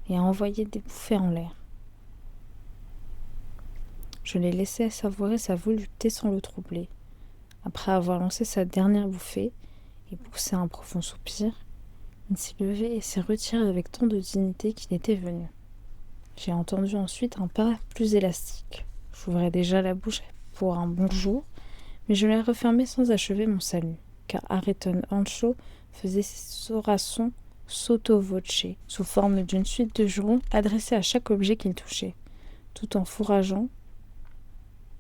et a envoyé des bouffées en l'air. Je l'ai laissé savourer sa volupté sans le troubler. Après avoir lancé sa dernière bouffée et poussé un profond soupir, il s'est levé et s'est retiré avec tant de dignité qu'il était venu. J'ai entendu ensuite un pas plus élastique. J'ouvrais déjà la bouche pour un bonjour, mais je l'ai refermé sans achever mon salut, car Areton Ancho faisait ses orations sotto voce, sous forme d'une suite de jurons adressés à chaque objet qu'il touchait, tout en fourrageant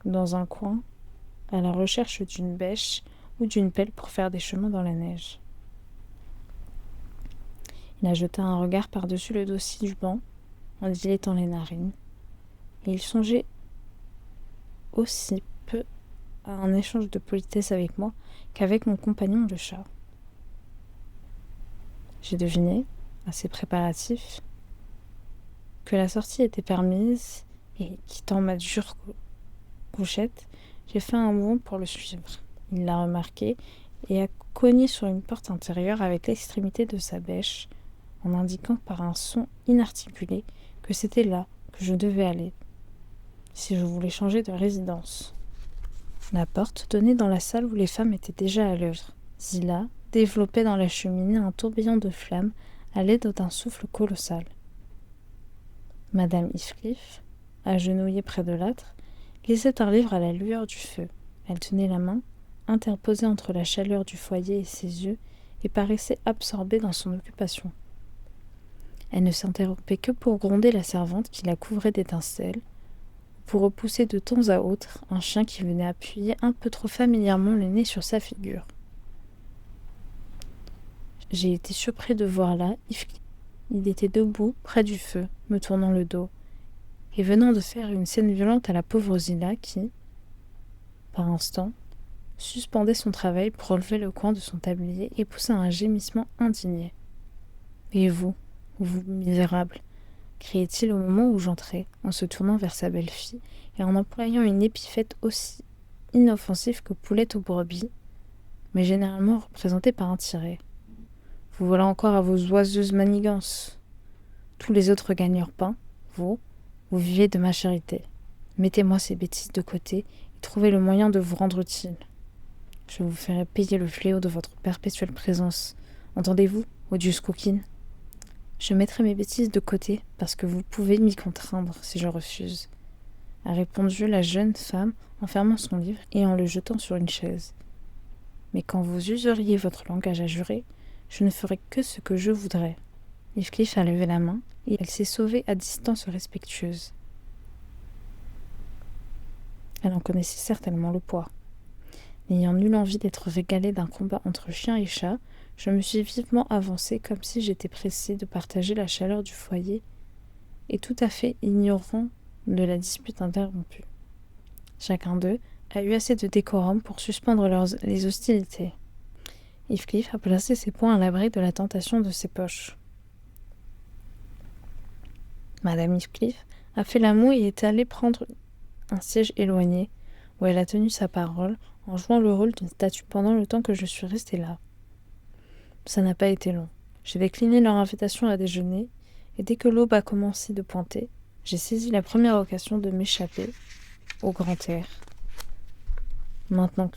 dans un coin à la recherche d'une bêche ou d'une pelle pour faire des chemins dans la neige. Il a jeté un regard par-dessus le dossier du banc, en dilatant les narines, et il songeait aussi peu à un échange de politesse avec moi qu'avec mon compagnon le chat. J'ai deviné, à ses préparatifs, que la sortie était permise, et quittant ma dure couchette, j'ai fait un bond pour le suivre. Il l'a remarqué et a cogné sur une porte intérieure avec l'extrémité de sa bêche, en indiquant par un son inarticulé que c'était là que je devais aller, si je voulais changer de résidence. La porte donnait dans la salle où les femmes étaient déjà à l'œuvre. Zilla développait dans la cheminée un tourbillon de flammes à l'aide d'un souffle colossal. Madame Heathcliff, agenouillée près de l'âtre, lisait un livre à la lueur du feu. Elle tenait la main, interposée entre la chaleur du foyer et ses yeux, et paraissait absorbée dans son occupation. Elle ne s'interrompait que pour gronder la servante qui la couvrait d'étincelles, ou pour repousser de temps à autre un chien qui venait appuyer un peu trop familièrement le nez sur sa figure. J'ai été surpris de voir là Heathcliff. Il était debout, près du feu, me tournant le dos, et venant de faire une scène violente à la pauvre Zilla qui, par instant, suspendait son travail pour relever le coin de son tablier et poussa un gémissement indigné. « Et vous misérable !» criait-il au moment où j'entrais, en se tournant vers sa belle-fille et en employant une épithète aussi inoffensive que poulette aux brebis, mais généralement représentée par un tiret. « Vous voilà encore à vos oiseuses manigances. Tous les autres gagnent leur pain, vous vivez de ma charité. Mettez-moi ces bêtises de côté et trouvez le moyen de vous rendre utile. Je vous ferai payer le fléau de votre perpétuelle présence. Entendez-vous, odieuse coquine ? Je mettrai mes bêtises de côté parce que vous pouvez m'y contraindre si je refuse, » a répondu la jeune femme en fermant son livre et en le jetant sur une chaise. « Mais quand vous useriez votre langage à jurer, je ne ferai que ce que je voudrais. » Heathcliff a levé la main et elle s'est sauvée à distance respectueuse. Elle en connaissait certainement le poids. N'ayant nulle envie d'être régalée d'un combat entre chien et chat, je me suis vivement avancée comme si j'étais pressée de partager la chaleur du foyer et tout à fait ignorant de la dispute interrompue. Chacun d'eux a eu assez de décorum pour suspendre les hostilités. Heathcliff a placé ses poings à l'abri de la tentation de ses poches. Madame Heathcliff a fait la moue et est allée prendre un siège éloigné, où elle a tenu sa parole en jouant le rôle d'une statue pendant le temps que je suis restée là. Ça n'a pas été long. J'ai décliné leur invitation à déjeuner, et dès que l'aube a commencé de pointer, j'ai saisi la première occasion de m'échapper au grand air. Maintenant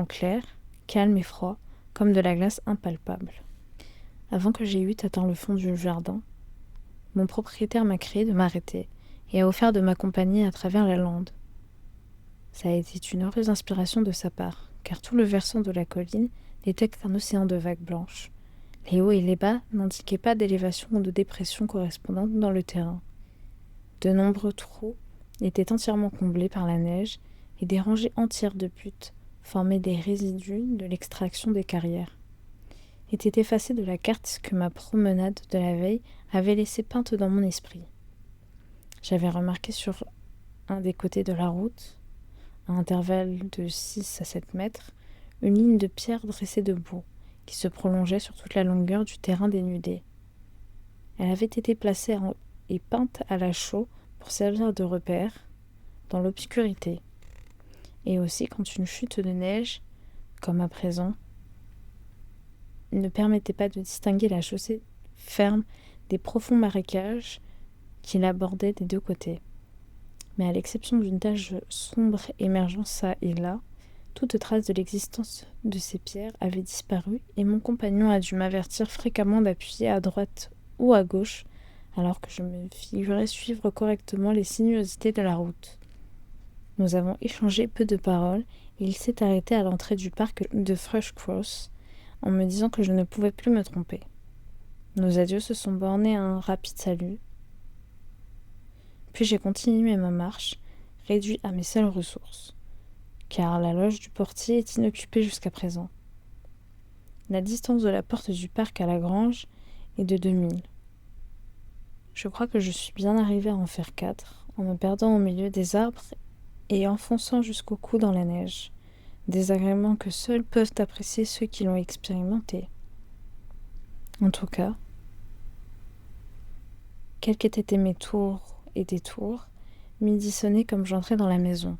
clair, calme et froid, comme de la glace impalpable. Avant que j'aie eu atteint le fond du jardin, mon propriétaire m'a crié de m'arrêter et a offert de m'accompagner à travers la lande. Ça a été une heureuse inspiration de sa part, car tout le versant de la colline n'était qu'un océan de vagues blanches. Les hauts et les bas n'indiquaient pas d'élévation ou de dépression correspondante dans le terrain. De nombreux trous étaient entièrement comblés par la neige et des rangées entières de buttes formaient des résidus de l'extraction des carrières. Était effacée de la carte que ma promenade de la veille avait laissée peinte dans mon esprit. J'avais remarqué sur un des côtés de la route, à intervalles de 6 à 7 mètres, une ligne de pierre dressée debout, qui se prolongeait sur toute la longueur du terrain dénudé. Elle avait été placée et peinte à la chaux pour servir de repère dans l'obscurité, et aussi quand une chute de neige, comme à présent, ne permettait pas de distinguer la chaussée ferme des profonds marécages qui l'abordaient des deux côtés. Mais à l'exception d'une tache sombre émergeant çà et là, toute trace de l'existence de ces pierres avait disparu et mon compagnon a dû m'avertir fréquemment d'appuyer à droite ou à gauche alors que je me figurais suivre correctement les sinuosités de la route. Nous avons échangé peu de paroles et il s'est arrêté à l'entrée du parc de Thrushcross en me disant que je ne pouvais plus me tromper. Nos adieux se sont bornés à un rapide salut. Puis j'ai continué ma marche, réduit à mes seules ressources, car la loge du portier est inoccupée jusqu'à présent. La distance de la porte du parc à la grange est de 2000. Je crois que je suis bien arrivée à en faire 4, en me perdant au milieu des arbres et enfonçant jusqu'au cou dans la neige, désagréments que seuls peuvent apprécier ceux qui l'ont expérimenté. En tout cas, quels qu'aient été mes tours et détours, midi sonnait comme j'entrais dans la maison,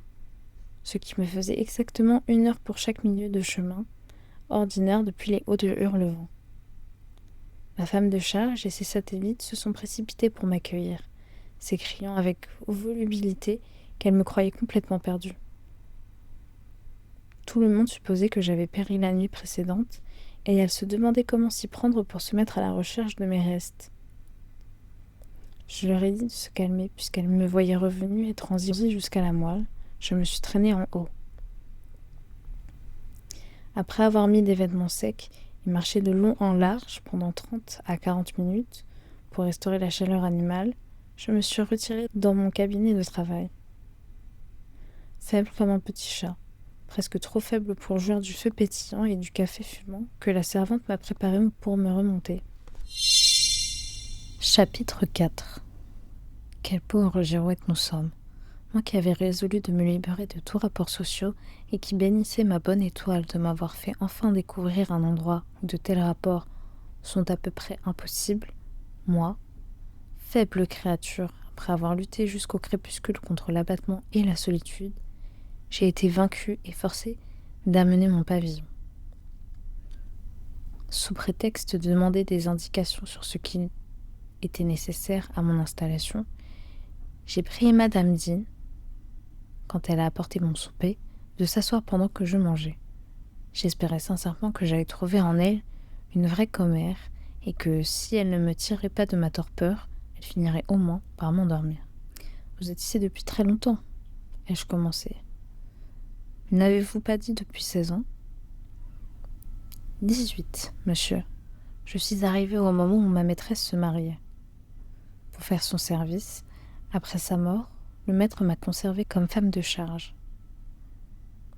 ce qui me faisait exactement 1 heure pour chaque milieu de chemin, ordinaire depuis les hauts de Hurlevent. Ma femme de charge et ses satellites se sont précipités pour m'accueillir, s'écriant avec volubilité qu'elle me croyait complètement perdue. Tout le monde supposait que j'avais péri la nuit précédente, et elle se demandait comment s'y prendre pour se mettre à la recherche de mes restes. Je leur ai dit de se calmer, puisqu'elle me voyait revenue et transie jusqu'à la moelle. Je me suis traînée en haut. Après avoir mis des vêtements secs et marché de long en large pendant 30 à 40 minutes pour restaurer la chaleur animale, je me suis retirée dans mon cabinet de travail. Faible comme un petit chat, presque trop faible pour jouir du feu pétillant et du café fumant que la servante m'a préparé pour me remonter. Chapitre 4. Quelle pauvre girouette nous sommes. Moi qui avais résolu de me libérer de tous rapports sociaux et qui bénissais ma bonne étoile de m'avoir fait enfin découvrir un endroit où de tels rapports sont à peu près impossibles, moi, faible créature, après avoir lutté jusqu'au crépuscule contre l'abattement et la solitude, j'ai été vaincue et forcée d'amener mon pavillon. Sous prétexte de demander des indications sur ce qui était nécessaire à mon installation, j'ai prié Madame Dean, quand elle a apporté mon souper, de s'asseoir pendant que je mangeais. J'espérais sincèrement que j'allais trouver en elle une vraie commère et que si elle ne me tirait pas de ma torpeur, elle finirait au moins par m'endormir. « Vous êtes ici depuis très longtemps ?» ai-je commencé. « N'avez-vous pas dit depuis 16 ans ?»« 18, monsieur. Je suis arrivée au moment où ma maîtresse se mariait. Pour faire son service, après sa mort, le maître m'a conservée comme femme de charge. »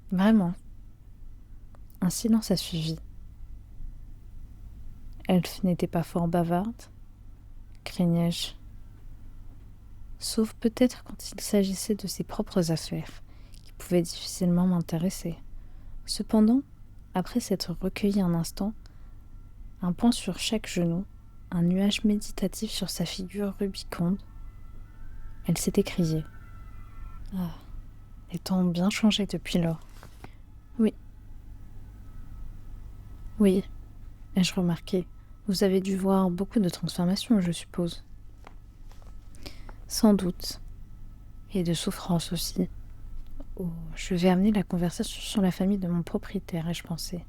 « Vraiment. » Un silence a suivi. Elfe n'était pas fort bavarde, craignais-je. Sauf peut-être quand il s'agissait de ses propres affaires, qui pouvaient difficilement m'intéresser. Cependant, après s'être recueillie un instant, un point sur chaque genou, un nuage méditatif sur sa figure rubiconde, elle s'est écriée. « Ah, les temps ont bien changé depuis lors. » Oui, ai-je remarqué. Vous avez dû voir beaucoup de transformations, je suppose. Sans doute. Et de souffrance aussi. Oh, je vais amener la conversation sur la famille de mon propriétaire, ai-je pensé.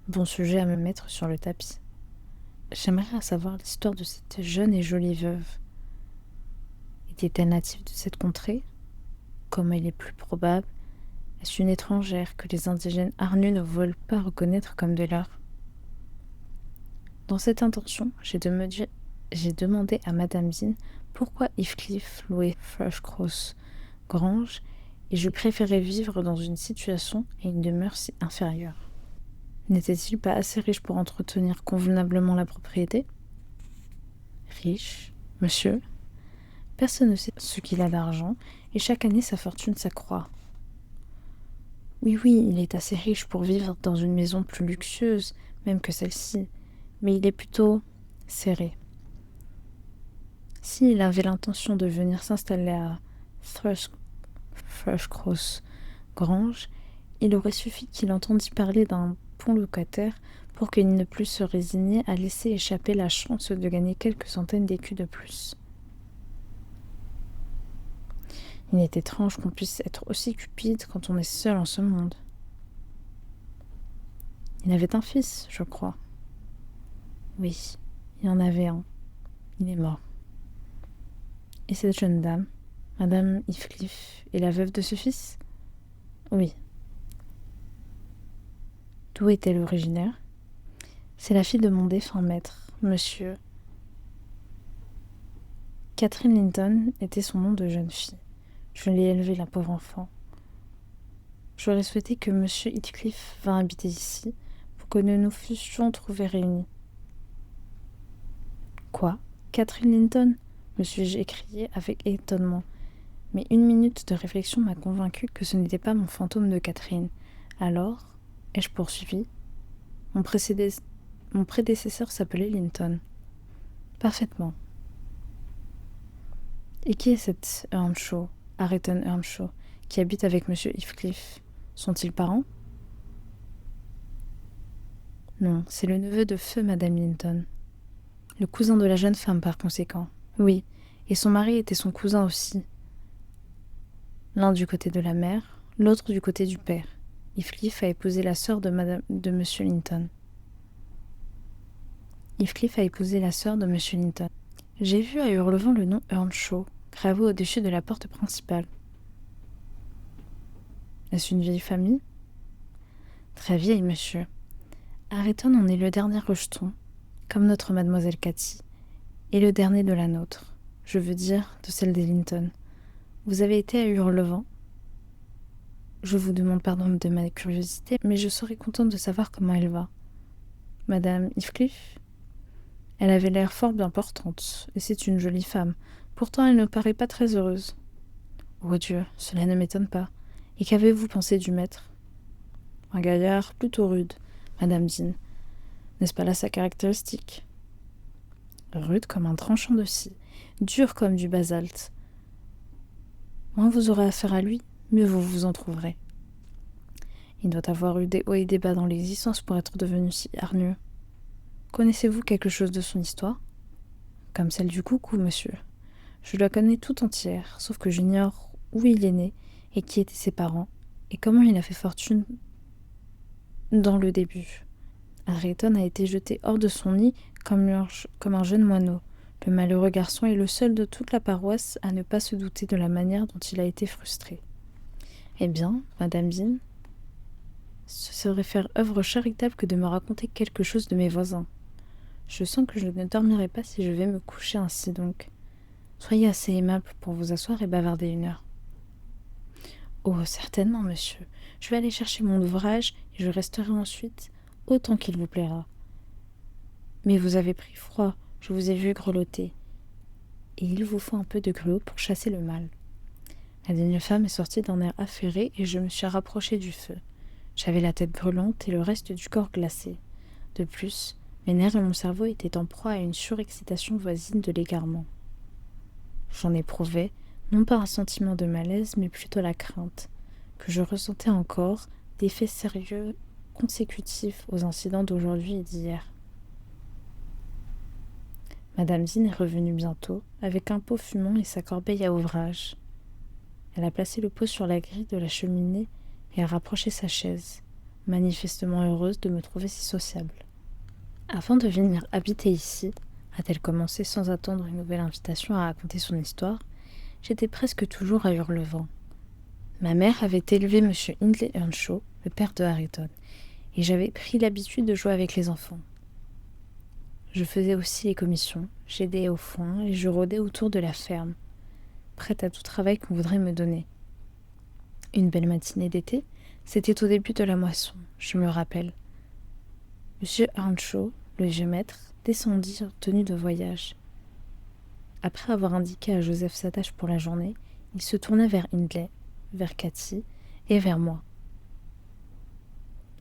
Bon sujet à me mettre sur le tapis. J'aimerais savoir l'histoire de cette jeune et jolie veuve. Était-elle native de cette contrée? Comme il est plus probable, est-ce une étrangère que les indigènes hargneux ne veulent pas reconnaître comme de leur? Dans cette intention, j'ai demandé à Madame Dean pourquoi Heathcliff louait Thrushcross Grange et je préférais vivre dans une situation et une demeure si inférieure. N'était-il pas assez riche pour entretenir convenablement la propriété? Riche, monsieur? Personne ne sait ce qu'il a d'argent et chaque année sa fortune s'accroît. Oui, il est assez riche pour vivre dans une maison plus luxueuse même que celle-ci, mais il est plutôt serré. S'il avait l'intention de venir s'installer à Thrushcross Grange, il aurait suffi qu'il entendît parler d'un bon locataire pour qu'il ne pût se résigner à laisser échapper la chance de gagner quelques centaines d'écus de plus. Il est étrange qu'on puisse être aussi cupide quand on est seul en ce monde. Il avait un fils, je crois. Oui, il en avait un. Il est mort. Et cette jeune dame, Madame Heathcliff, est la veuve de ce fils? Oui. D'où est-elle originaire? C'est la fille de mon défunt maître, monsieur. Catherine Linton était son nom de jeune fille. Je l'ai élevée, la pauvre enfant. J'aurais souhaité que monsieur Heathcliff vînt habiter ici, pour que nous nous fussions trouvés réunis. Quoi? Catherine Linton? Me suis-je écrié avec étonnement. Mais une minute de réflexion m'a convaincu que ce n'était pas mon fantôme de Catherine. Alors, ai-je poursuivi? Mon prédécesseur s'appelait Linton. Parfaitement. Et qui est cette Earnshaw, Hareton Earnshaw, qui habite avec monsieur Heathcliff? Sont-ils parents? Non, c'est le neveu de feu Madame Linton. Le cousin de la jeune femme, par conséquent. Oui, et son mari était son cousin aussi. L'un du côté de la mère, l'autre du côté du père. Heathcliff a épousé la sœur de monsieur Linton. Heathcliff a épousé la sœur de monsieur Linton. J'ai vu à Hurlevent le nom Earnshaw, gravé au-dessus de la porte principale. Est-ce une vieille famille? Très vieille, monsieur. Hareton en est le dernier rejeton, comme notre mademoiselle Cathy, et le dernier de la nôtre, je veux dire de celle des Linton. Vous avez été à Hurlevent? Je vous demande pardon de ma curiosité, mais je serais contente de savoir comment elle va. Madame Heathcliff? Elle avait l'air fort bien portante, et c'est une jolie femme. Pourtant, elle ne paraît pas très heureuse. Oh Dieu, cela ne m'étonne pas. Et qu'avez-vous pensé du maître? Un gaillard plutôt rude, Madame Dean. N'est-ce pas là sa caractéristique? Rude comme un tranchant de scie, dur comme du basalte. Moins vous aurez affaire à lui, mieux vous vous en trouverez. Il doit avoir eu des hauts et des bas dans l'existence pour être devenu si hargneux. Connaissez-vous quelque chose de son histoire? Comme celle du coucou, monsieur. Je la connais tout entière, sauf que j'ignore où il est né et qui étaient ses parents, et comment il a fait fortune dans le début. Hareton a été jeté hors de son nid comme un jeune moineau. Le malheureux garçon est le seul de toute la paroisse à ne pas se douter de la manière dont il a été frustré. Eh bien, Madame Dean, ce serait faire œuvre charitable que de me raconter quelque chose de mes voisins. Je sens que je ne dormirai pas si je vais me coucher ainsi donc. Soyez assez aimable pour vous asseoir et bavarder une heure. Oh, certainement, monsieur. Je vais aller chercher mon ouvrage et je resterai ensuite autant qu'il vous plaira. Mais vous avez pris froid, je vous ai vu grelotter. Et il vous faut un peu de gruau pour chasser le mal. La digne femme est sortie d'un air affairé et je me suis rapprochée du feu. J'avais la tête brûlante et le reste du corps glacé. De plus, mes nerfs et mon cerveau étaient en proie à une surexcitation voisine de l'égarement. J'en éprouvais, non pas un sentiment de malaise, mais plutôt la crainte, que je ressentais encore, des faits sérieux consécutifs aux incidents d'aujourd'hui et d'hier. Madame Dean est revenue bientôt, avec un pot fumant et sa corbeille à ouvrage. Elle a placé le pot sur la grille de la cheminée et a rapproché sa chaise, manifestement heureuse de me trouver si sociable. Avant de venir habiter ici, a-t-elle commencé sans attendre une nouvelle invitation à raconter son histoire, j'étais presque toujours à Hurlevent. Ma mère avait élevé M. Hindley Earnshaw, le père de Hareton, et j'avais pris l'habitude de jouer avec les enfants. Je faisais aussi les commissions, j'aidais au foin et je rôdais autour de la ferme, prête à tout travail qu'on voudrait me donner. Une belle matinée d'été, c'était au début de la moisson, je me rappelle. M. Earnshaw, le vieux maître, descendit en tenue de voyage. Après avoir indiqué à Joseph sa tâche pour la journée, il se tourna vers Hindley, vers Cathy et vers moi.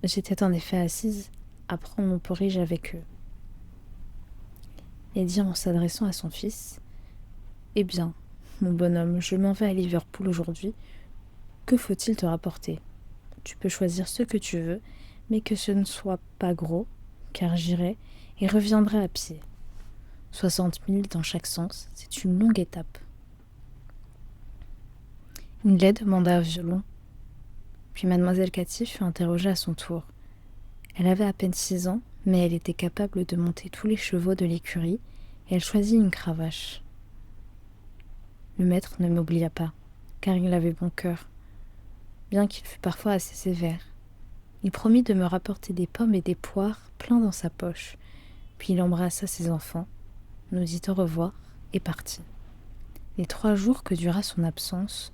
J'étais en effet assise à prendre mon porridge avec eux. Et dit en s'adressant à son fils: Eh bien, mon bonhomme, je m'en vais à Liverpool aujourd'hui. Que faut-il te rapporter? Tu peux choisir ce que tu veux, mais que ce ne soit pas gros, car j'irai et reviendrai à pied. 60 milles dans chaque sens, c'est une longue étape. Hindley demanda un violon, puis mademoiselle Cathy fut interrogée à son tour. Elle avait à peine 6 ans, mais elle était capable de monter tous les chevaux de l'écurie, et elle choisit une cravache. Le maître ne m'oublia pas, car il avait bon cœur, bien qu'il fût parfois assez sévère. Il promit de me rapporter des pommes et des poires plein dans sa poche, puis il embrassa ses enfants, nous dit au revoir et partit. Les 3 jours que dura son absence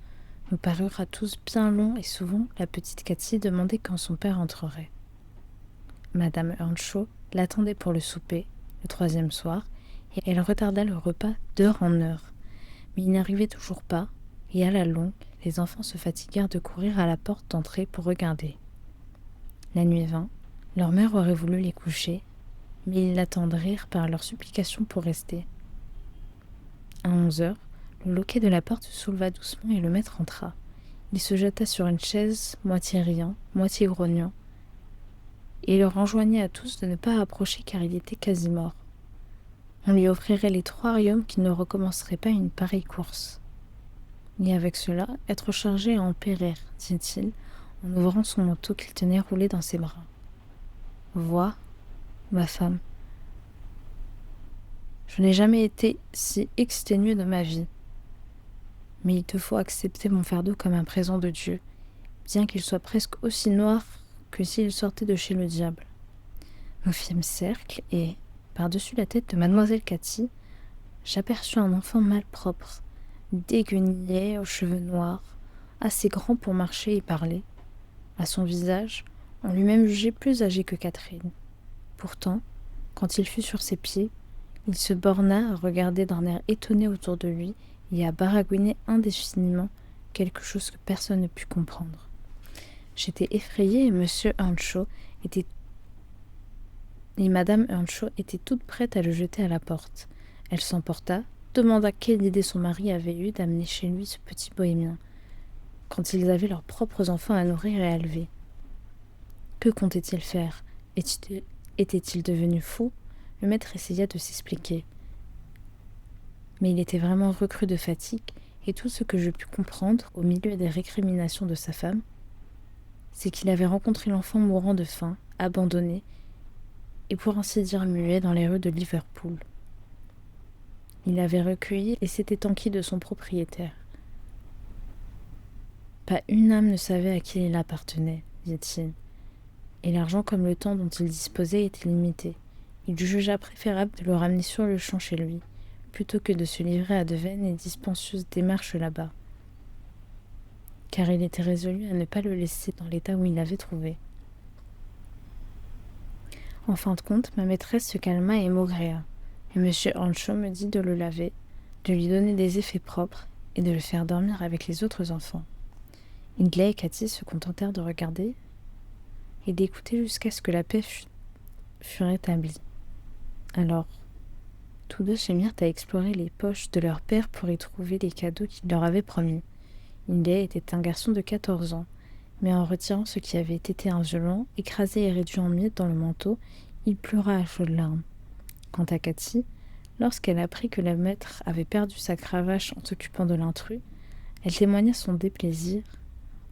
nous parurent à tous bien longs et souvent la petite Cathy demandait quand son père entrerait. Madame Earnshaw l'attendait pour le souper, le 3e soir, et elle retarda le repas d'heure en heure. Mais il n'arrivait toujours pas, et à la longue, les enfants se fatiguèrent de courir à la porte d'entrée pour regarder. La nuit vint, leur mère aurait voulu les coucher, mais ils l'attendrirent par leurs supplications pour rester. À 11 heures, le loquet de la porte se souleva doucement et le maître entra. Il se jeta sur une chaise, moitié riant, moitié grognant, et leur enjoignit à tous de ne pas approcher car il était quasi mort. On lui offrirait les 3 royaumes qui ne recommenceraient pas une pareille course. Et avec cela, être chargé à en périr, dit-il, en ouvrant son manteau qu'il tenait roulé dans ses bras. Vois, ma femme, je n'ai jamais été si exténué de ma vie. Mais il te faut accepter mon fardeau comme un présent de Dieu, bien qu'il soit presque aussi noir que s'il sortait de chez le diable. Nous fîmes cercle et, par-dessus la tête de mademoiselle Cathy, j'aperçus un enfant malpropre, déguenillé, aux cheveux noirs, assez grand pour marcher et parler. À son visage, on lui-même jugeait plus âgé que Catherine. Pourtant, quand il fut sur ses pieds, il se borna à regarder d'un air étonné autour de lui et à baragouiner indéfiniment quelque chose que personne ne put comprendre. J'étais effrayée et madame Earnshaw était toute prête à le jeter à la porte. Elle s'emporta, demanda quelle idée son mari avait eue d'amener chez lui ce petit bohémien, quand ils avaient leurs propres enfants à nourrir et à élever. Que comptait-il faire? Était-il devenu fou? Le maître essaya de s'expliquer. Mais il était vraiment recru de fatigue, et tout ce que je pus comprendre, au milieu des récriminations de sa femme, c'est qu'il avait rencontré l'enfant mourant de faim, abandonné, et pour ainsi dire muet dans les rues de Liverpool. Il l'avait recueilli et s'était enquis de son propriétaire. Pas une âme ne savait à qui il appartenait, dit-il, et l'argent comme le temps dont il disposait était limité. Il jugea préférable de le ramener sur le champ chez lui, plutôt que de se livrer à de vaines et dispendieuses démarches là-bas, car il était résolu à ne pas le laisser dans l'état où il l'avait trouvé. En fin de compte, ma maîtresse se calma et maugréa, et M. Earnshaw me dit de le laver, de lui donner des effets propres et de le faire dormir avec les autres enfants. Hindley et Cathy se contentèrent de regarder et d'écouter jusqu'à ce que la paix fût rétablie. Alors, tous deux se mirent à explorer les poches de leur père pour y trouver les cadeaux qu'il leur avait promis. Hindley était un garçon de 14 ans, mais en retirant ce qui avait été un violon, écrasé et réduit en miettes dans le manteau, il pleura à chaudes larmes. Quant à Cathy, lorsqu'elle apprit que le maître avait perdu sa cravache en s'occupant de l'intrus, elle témoigna son déplaisir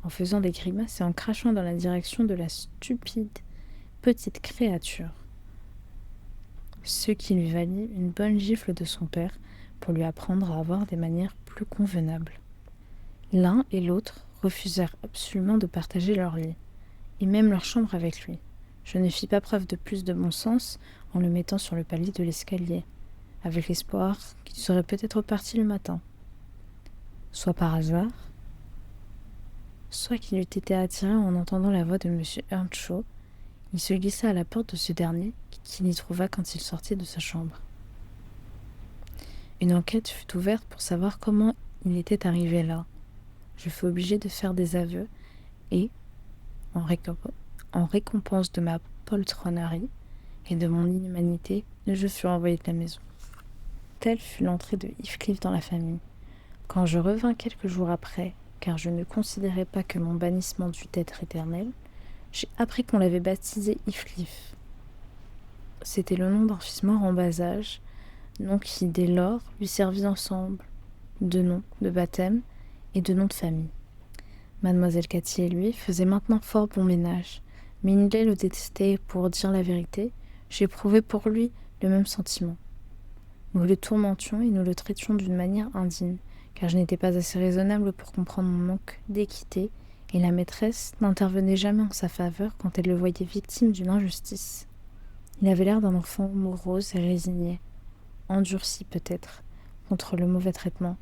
en faisant des grimaces et en crachant dans la direction de la stupide petite créature. Ce qui lui valut une bonne gifle de son père pour lui apprendre à avoir des manières plus convenables. L'un et l'autre refusèrent absolument de partager leur lit, et même leur chambre avec lui. Je ne fis pas preuve de plus de bon sens en le mettant sur le palier de l'escalier, avec l'espoir qu'il serait peut-être parti le matin. Soit par hasard, soit qu'il eût été attiré en entendant la voix de M. Earnshaw, il se glissa à la porte de ce dernier, qu'il y trouva quand il sortit de sa chambre. Une enquête fut ouverte pour savoir comment il était arrivé là. Je fus obligé de faire des aveux et, en récompense de ma poltronnerie et de mon inhumanité, je fus renvoyé de la maison. Telle fut l'entrée de Heathcliff dans la famille. Quand je revins quelques jours après, car je ne considérais pas que mon bannissement dût être éternel, j'ai appris qu'on l'avait baptisé Heathcliff. C'était le nom d'un fils mort en bas âge, nom qui, dès lors, lui servit ensemble de nom de baptême et de nom de famille. Mademoiselle Cathy et lui faisaient maintenant fort bon ménage, mais Hindley le détestait. Pour dire la vérité, j'éprouvais pour lui le même sentiment. Nous le tourmentions et nous le traitions d'une manière indigne, car je n'étais pas assez raisonnable pour comprendre mon manque d'équité, et la maîtresse n'intervenait jamais en sa faveur quand elle le voyait victime d'une injustice. Il avait l'air d'un enfant morose et résigné, endurci peut-être, contre le mauvais traitement.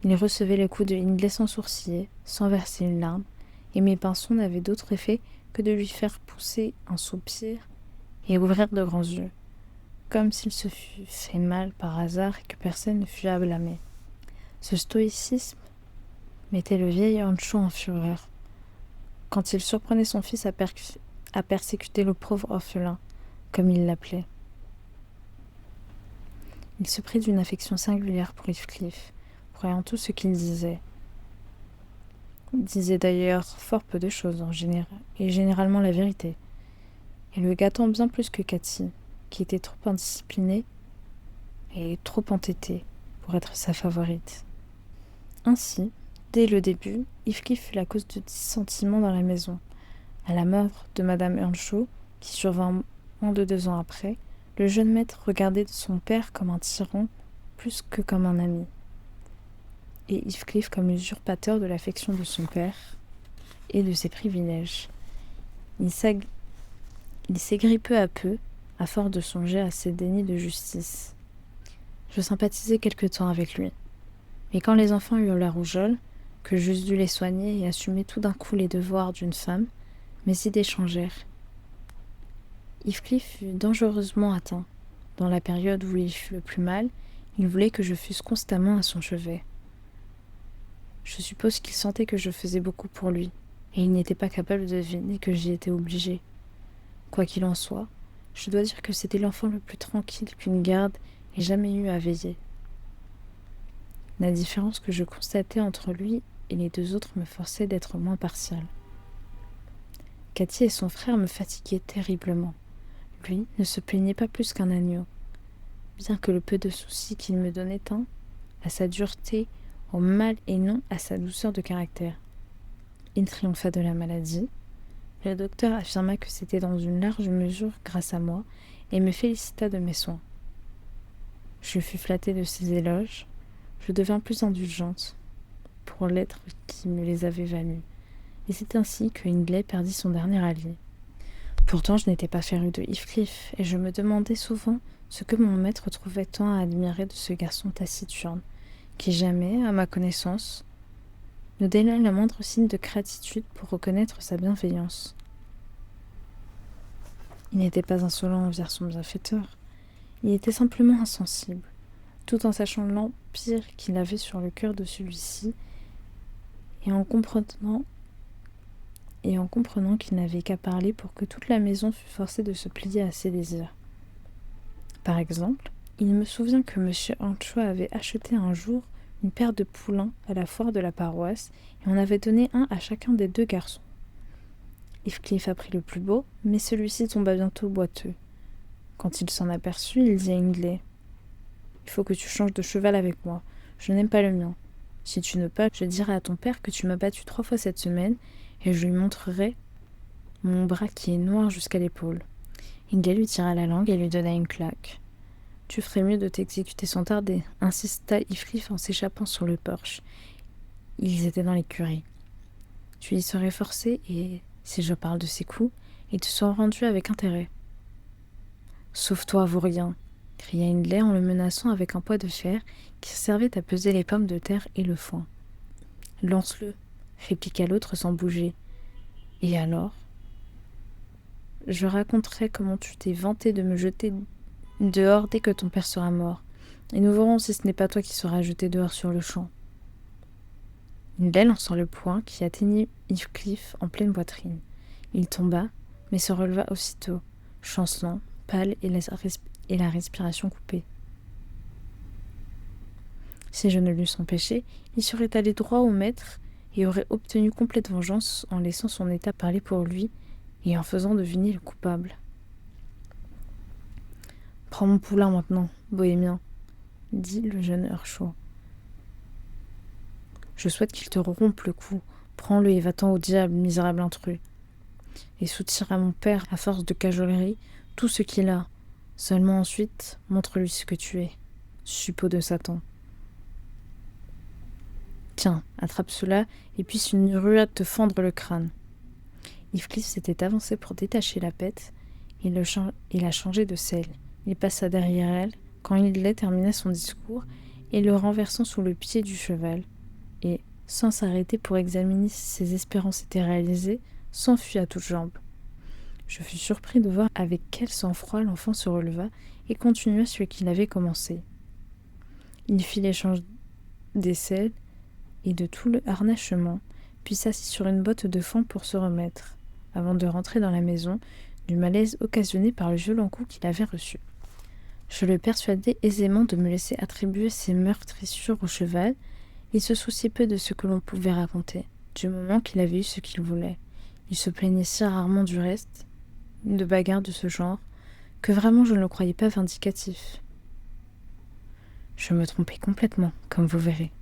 Il recevait les coups de Hindley sans sourciller, sans verser une larme, et mes pinceaux n'avaient d'autre effet que de lui faire pousser un soupir et ouvrir de grands yeux, comme s'il se fût fait mal par hasard et que personne ne fût à blâmer. Ce stoïcisme mettait le vieil Earnshaw en fureur, quand il surprenait son fils à persécuter le pauvre orphelin, comme il l'appelait. Il se prit d'une affection singulière pour Heathcliff, croyant tout ce qu'il disait. Il disait d'ailleurs fort peu de choses en général, et généralement la vérité, et le gâtant bien plus que Cathy, qui était trop indisciplinée et trop entêtée pour être sa favorite. Ainsi, dès le début, Heathcliff fut la cause de dissentiments dans la maison. À la mort de Madame Earnshaw, qui survint moins de 2 ans après, le jeune maître regardait son père comme un tyran plus que comme un ami, et Heathcliff comme l'usurpateur de l'affection de son père et de ses privilèges. Il s'aigrit peu à peu, à force de songer à ses dénis de justice. Je sympathisais quelque temps avec lui, mais quand les enfants eurent la rougeole, que j'eusse dû les soigner et assumer tout d'un coup les devoirs d'une femme, mes idées changèrent. Heathcliff fut dangereusement atteint. Dans la période où il fut le plus mal, il voulait que je fusse constamment à son chevet. Je suppose qu'il sentait que je faisais beaucoup pour lui, et il n'était pas capable de deviner que j'y étais obligée. Quoi qu'il en soit, je dois dire que c'était l'enfant le plus tranquille qu'une garde ait jamais eu à veiller. La différence que je constatais entre lui et les 2 autres me forçait d'être moins partiale. Cathy et son frère me fatiguaient terriblement. Lui ne se plaignait pas plus qu'un agneau, bien que le peu de soucis qu'il me donnait tint à sa dureté au mal et non à sa douceur de caractère. Il triompha de la maladie. Le docteur affirma que c'était dans une large mesure grâce à moi et me félicita de mes soins. Je fus flattée de ses éloges. Je devins plus indulgente pour l'être qui me les avait valus, et c'est ainsi que Hindley perdit son dernier allié. Pourtant, je n'étais pas férue de Heathcliff, et je me demandais souvent ce que mon maître trouvait tant à admirer de ce garçon taciturne, qui jamais, à ma connaissance, ne donna le moindre signe de gratitude pour reconnaître sa bienveillance. Il n'était pas insolent envers son bienfaiteur, il était simplement insensible, tout en sachant l'empire qu'il avait sur le cœur de celui-ci, et en comprenant qu'il n'avait qu'à parler pour que toute la maison fût forcée de se plier à ses désirs. Par exemple, il me souvient que M. Earnshaw avait acheté un jour une paire de poulains à la foire de la paroisse, et on avait donné un à chacun des 2 garçons. Heathcliff a pris le plus beau, mais celui-ci tomba bientôt boiteux. Quand il s'en aperçut, il dit à Hindley : « Il faut que tu changes de cheval avec moi. Je n'aime pas le mien. Si tu ne pas, je dirai à ton père que tu m'as battu 3 fois cette semaine, et je lui montrerai mon bras qui est noir jusqu'à l'épaule. » Hindley lui tira la langue et lui donna une claque. « Tu ferais mieux de t'exécuter sans tarder, » insista Heathcliff en s'échappant sur le porche. Ils étaient dans l'écurie. « Tu y serais forcé, et, si je parle de ces coups, ils te seront rendus avec intérêt. »« Sauve-toi, vaurien !» cria Hindley en le menaçant avec un poids de fer qui servait à peser les pommes de terre et le foin. « Lance-le !» répliqua l'autre sans bouger. « Et alors ? Je raconterai comment tu t'es vanté de me jeter dehors dès que ton père sera mort, et nous verrons si ce n'est pas toi qui seras jeté dehors sur le champ. » Hindley lança le poing qui atteignit Heathcliff en pleine poitrine. Il tomba, mais se releva aussitôt, chancelant, pâle et la respiration coupée. Si je ne l'eusse empêché, il serait allé droit au maître et aurait obtenu complète vengeance en laissant son état parler pour lui et en faisant deviner le coupable. « Prends mon poulain maintenant, bohémien, » dit le jeune Hershaw. « Je souhaite qu'il te rompe le cou. Prends-le et va-t'en au diable, misérable intrus. Et soutire à mon père, à force de cajolerie, tout ce qu'il a. Seulement ensuite, montre-lui ce que tu es, suppôt de Satan. Tiens, attrape cela et puisse une ruade te fendre le crâne. » Heathcliff s'était avancé pour détacher la pette. Il a changé de selle. Il passa derrière elle quand Hindley termina son discours et le renversant sous le pied du cheval, et, sans s'arrêter pour examiner si ses espérances étaient réalisées, s'enfuit à toutes jambes. Je fus surpris de voir avec quel sang-froid l'enfant se releva et continua ce qu'il avait commencé. Il fit l'échange des selles et de tout le harnachement, puis s'assit sur une botte de faon pour se remettre, avant de rentrer dans la maison, du malaise occasionné par le violent coup qu'il avait reçu. Je le persuadai aisément de me laisser attribuer ses meurtrissures au cheval. Il se souciait peu de ce que l'on pouvait raconter, du moment qu'il avait eu ce qu'il voulait. Il se plaignait si rarement du reste, de bagarres de ce genre, que vraiment je ne le croyais pas vindicatif. Je me trompais complètement, comme vous verrez.